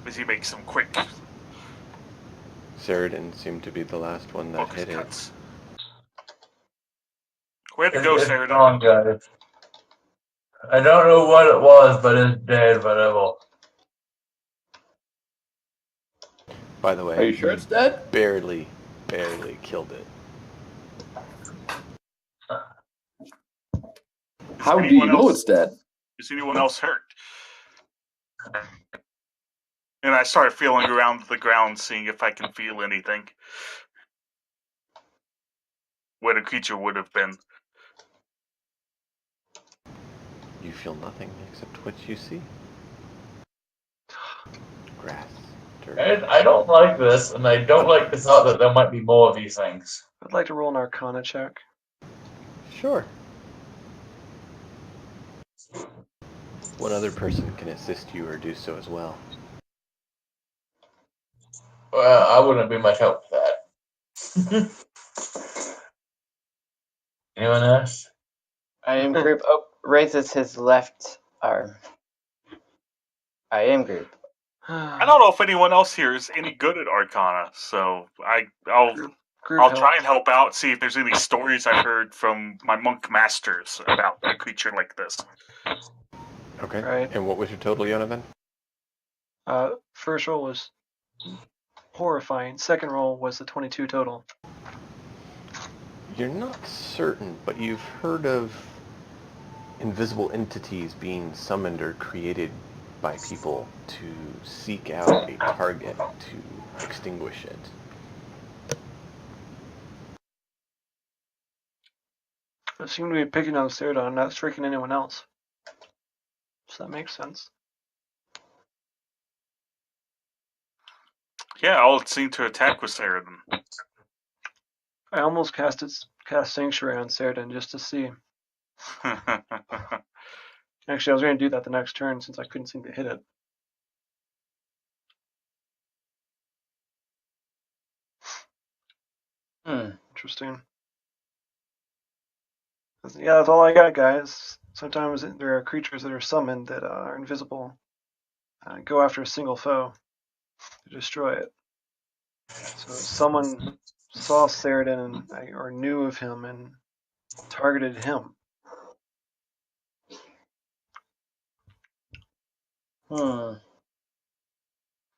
Speaker 4: Does he make some quick...
Speaker 1: Ceridan seemed to be the last one that
Speaker 4: Focus
Speaker 1: hit it.
Speaker 4: cuts. Way to go,
Speaker 5: It's
Speaker 4: Sheridan.
Speaker 5: gone, guys. I don't know what it was, but it's dead, whatever.
Speaker 1: By the way,
Speaker 6: Are you sure it's dead?
Speaker 1: barely killed it.
Speaker 6: How do you know it's dead?
Speaker 4: Is anyone else hurt? And I started feeling around the ground, seeing if I can feel anything. Where the creature would have been.
Speaker 1: You feel nothing except what you see. Grass, dirt.
Speaker 5: I don't like this, and I don't like the thought that there might be more of these things.
Speaker 3: I'd like to roll an Arcana check.
Speaker 1: Sure. One other person can assist you or do so as well.
Speaker 5: Well, I wouldn't be much help with that. Anyone else?
Speaker 2: I am group raises his left arm. I am group.
Speaker 4: I don't know if anyone else here is any good at Arcana, so I'll try and help out, see if there's any stories I've heard from my monk masters about a creature like this.
Speaker 1: Okay.
Speaker 3: Right.
Speaker 1: And what was your total, Yonavan?
Speaker 3: First roll was horrifying. Second roll was the 22 total.
Speaker 1: You're not certain, but you've heard of invisible entities being summoned or created by people to seek out a target to extinguish it.
Speaker 3: I seem to be picking on Ceridan, not striking anyone else. So that makes sense.
Speaker 4: Yeah, all it seemed to attack was Ceridan.
Speaker 3: I almost cast Sanctuary on Ceridan just to see. Actually, I was going to do that the next turn since I couldn't seem to hit it. Interesting. Yeah, that's all I got, guys. Sometimes there are creatures that are summoned that are invisible. Go after a single foe to destroy it. So someone saw Ceridan or knew of him and targeted him.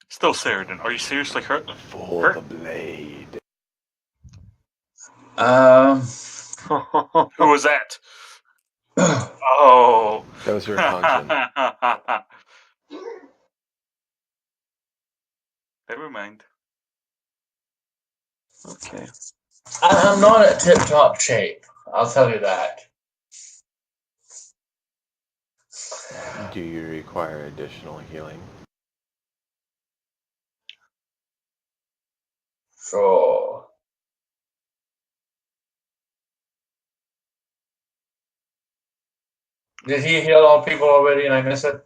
Speaker 4: Still Ceridan, are you seriously hurt?
Speaker 1: For the blade.
Speaker 4: Who was that? Oh.
Speaker 1: That was your conscience.
Speaker 4: Never mind.
Speaker 3: Okay.
Speaker 5: I'm not at tip-top shape. I'll tell you that.
Speaker 1: Do you require additional healing?
Speaker 5: Sure. Did he heal all people already and I miss it?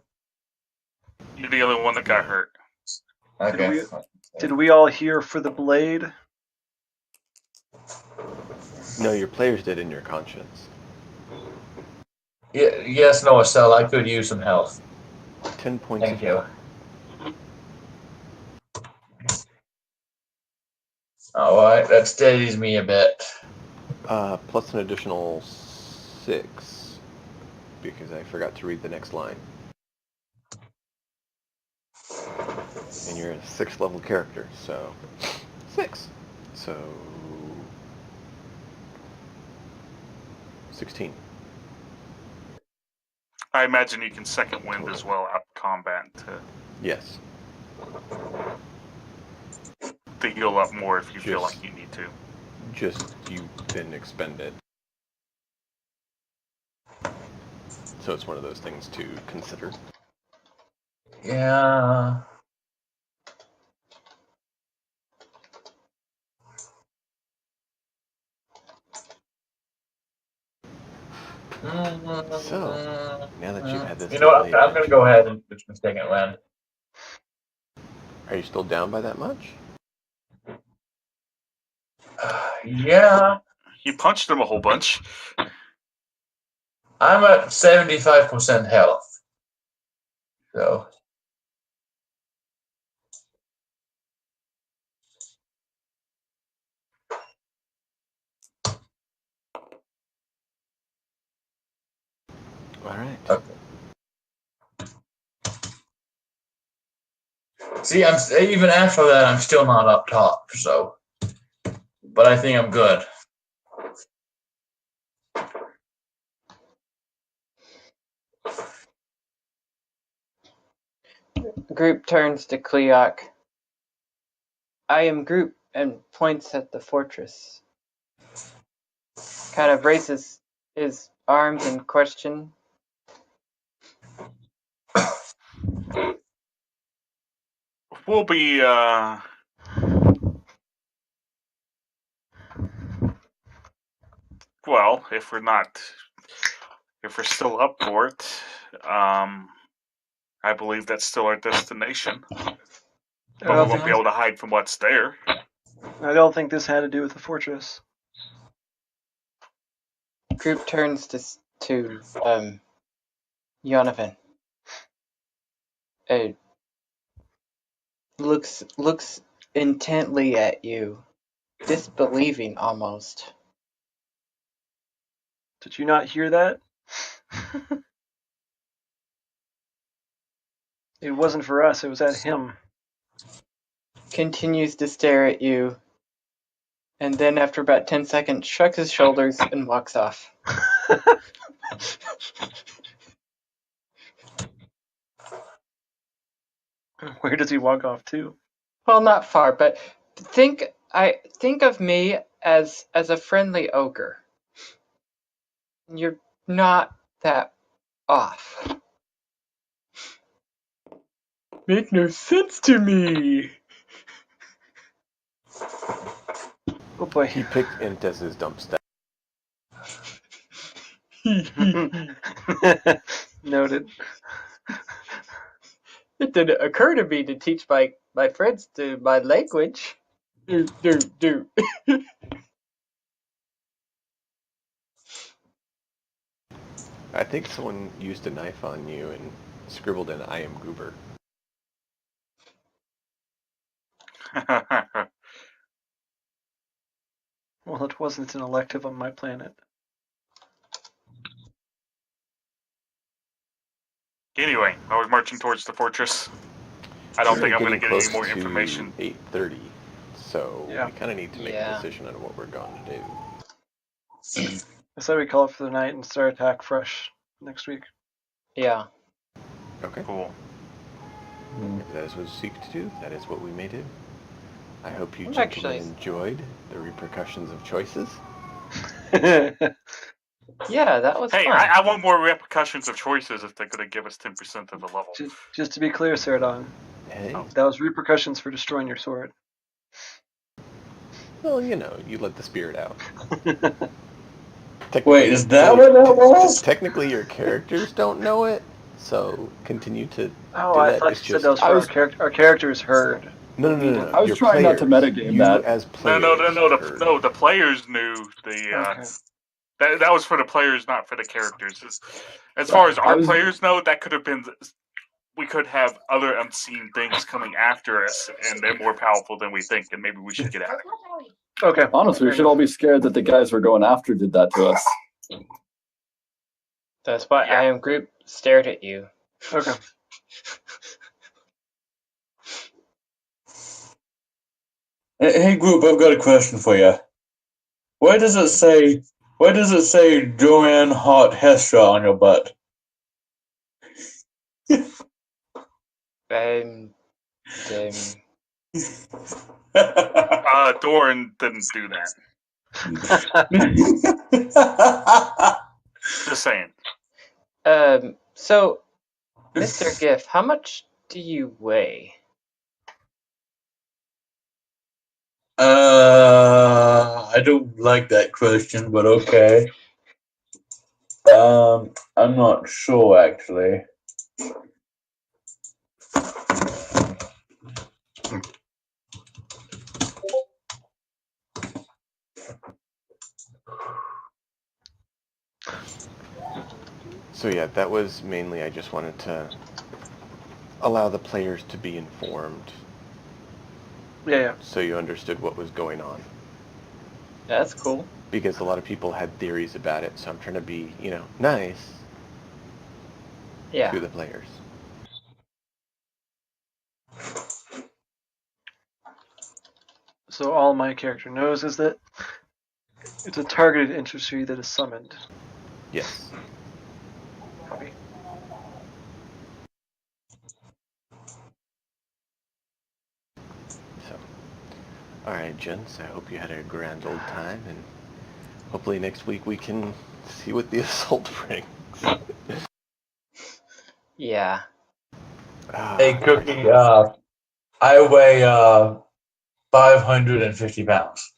Speaker 4: You're the only one that got hurt.
Speaker 5: Okay.
Speaker 3: Did we all hear for the blade?
Speaker 1: No, your players did in your conscience.
Speaker 5: Yeah, yes, no, Estelle, I could use some health.
Speaker 1: 10 points
Speaker 5: Thank
Speaker 1: of
Speaker 5: you.
Speaker 1: health.
Speaker 5: Alright, that steadies me a bit.
Speaker 1: Plus an additional 6, because I forgot to read the next line. And you're a 6th level character, so 6. So 16.
Speaker 4: I imagine you can second wind as well out of combat
Speaker 1: Yes.
Speaker 4: to heal up more if you feel like you need to.
Speaker 1: Just you didn't expend it. So it's one of those things to consider.
Speaker 5: Yeah.
Speaker 1: So, now that you've had this...
Speaker 5: You know what, I'm going to go ahead and switch my second land.
Speaker 1: Are you still down by that much?
Speaker 5: Yeah.
Speaker 4: You punched him a whole bunch.
Speaker 5: I'm at 75% health. So.
Speaker 1: All right.
Speaker 5: Okay. See, even after that, I'm still not up top. So, but I think I'm good.
Speaker 2: Group turns to Cleok. I am Group, and points at the fortress. Kind of raises his arms in question.
Speaker 4: We'll be well, if we're still up for it, I believe that's still our destination.
Speaker 3: I
Speaker 4: But we
Speaker 3: don't,
Speaker 4: won't be
Speaker 3: think,
Speaker 4: able to hide from what's there.
Speaker 3: I don't think this had to do with the fortress.
Speaker 2: Group turns to Yonovan. Looks intently at you, disbelieving almost.
Speaker 3: Did you not hear that? It wasn't for us, it was at him.
Speaker 2: Continues to stare at you, and then after about 10 seconds, shrugs his shoulders and walks off.
Speaker 3: Where does he walk off to?
Speaker 2: Well, not far, but think of me as a friendly ogre. You're not that off. Make no sense to me.
Speaker 3: Oh boy.
Speaker 1: He picked Int as his dump stack.
Speaker 3: Noted.
Speaker 2: It didn't occur to me to teach my friends my language. Do.
Speaker 1: I think someone used a knife on you and scribbled in "I am Goober."
Speaker 3: Well, it wasn't an elective on my planet.
Speaker 4: Anyway, while we're marching towards the fortress, I don't think I'm going to get any more information.
Speaker 1: 8:30, so
Speaker 3: Yeah.
Speaker 1: we kind of need to make a decision on what we're going to do.
Speaker 3: I said we call it for the night and start attack fresh next week.
Speaker 2: Yeah.
Speaker 1: Okay.
Speaker 4: Cool.
Speaker 1: If that is what we seek to do, that is what we may do. I hope you
Speaker 2: I'm
Speaker 1: gentlemen
Speaker 2: actually-
Speaker 1: enjoyed the repercussions of choices.
Speaker 2: Yeah, that was
Speaker 4: Hey,
Speaker 2: fun.
Speaker 4: I want more repercussions of choices if they're going to give us 10% of the level.
Speaker 3: Just to be clear, Saradon,
Speaker 1: Hey,
Speaker 3: that was repercussions for destroying your sword.
Speaker 1: well, you know, you let the spirit out.
Speaker 5: Wait, is that what that was?
Speaker 1: Technically, your characters don't know it, so continue to
Speaker 3: Oh,
Speaker 1: do
Speaker 3: I
Speaker 1: that.
Speaker 3: thought you
Speaker 1: It's
Speaker 3: said
Speaker 1: just
Speaker 3: that was for our characters heard.
Speaker 1: no.
Speaker 6: I was
Speaker 1: Your
Speaker 6: trying not to
Speaker 1: players,
Speaker 6: metagame
Speaker 1: you
Speaker 6: that.
Speaker 1: as
Speaker 4: No,
Speaker 1: players.
Speaker 4: no. The players knew the.
Speaker 3: Okay.
Speaker 4: That was for the players, not for the characters. As far as our players know, that could have been. We could have other unseen things coming after us, and they're more powerful than we think, and maybe we should get out of it.
Speaker 3: Okay.
Speaker 6: Honestly, we should all be scared that the guys we're going after did that to us.
Speaker 2: That's why
Speaker 4: Yeah.
Speaker 2: I am Group stared at you.
Speaker 3: Okay.
Speaker 5: Hey, group, I've got a question for you. Why does it say Joanne Hot Hestra on your butt?
Speaker 4: Doran didn't do that. Just saying.
Speaker 2: So, Mr. Giff, how much do you weigh?
Speaker 5: I don't like that question, but okay. I'm not sure actually.
Speaker 1: So yeah, that was mainly I just wanted to allow the players to be informed,
Speaker 3: Yeah.
Speaker 1: so you understood what was going on.
Speaker 2: That's cool.
Speaker 1: Because a lot of people had theories about it, so I'm trying to be, nice,
Speaker 2: Yeah.
Speaker 1: to the players.
Speaker 3: So all my character knows is that it's a targeted entity that is summoned.
Speaker 1: Yes.
Speaker 3: Copy.
Speaker 1: So, all right, gents. I hope you had a grand old time, and hopefully next week we can see what the assault brings.
Speaker 2: Yeah.
Speaker 5: Hey, Cookie, I weigh 550 pounds.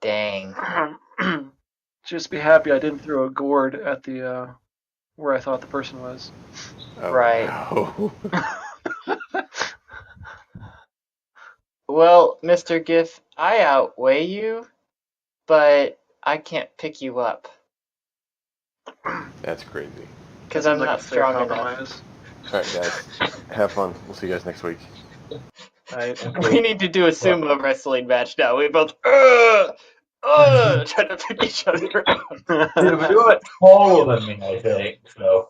Speaker 2: Dang.
Speaker 3: Just be happy I didn't throw a gourd at the where I thought the person was.
Speaker 1: Oh,
Speaker 2: Right.
Speaker 1: no.
Speaker 2: Well, Mr. Giff, I outweigh you, but I can't pick you up
Speaker 1: That's crazy.
Speaker 2: because
Speaker 3: That
Speaker 2: I'm
Speaker 3: seems like
Speaker 2: not
Speaker 3: a fair
Speaker 2: strong enough.
Speaker 3: compromise.
Speaker 1: All right, guys. Have fun. We'll see you guys next week.
Speaker 2: We need to do a sumo wrestling match now. We both trying to pick each other up.
Speaker 5: You're taller than me, I think. So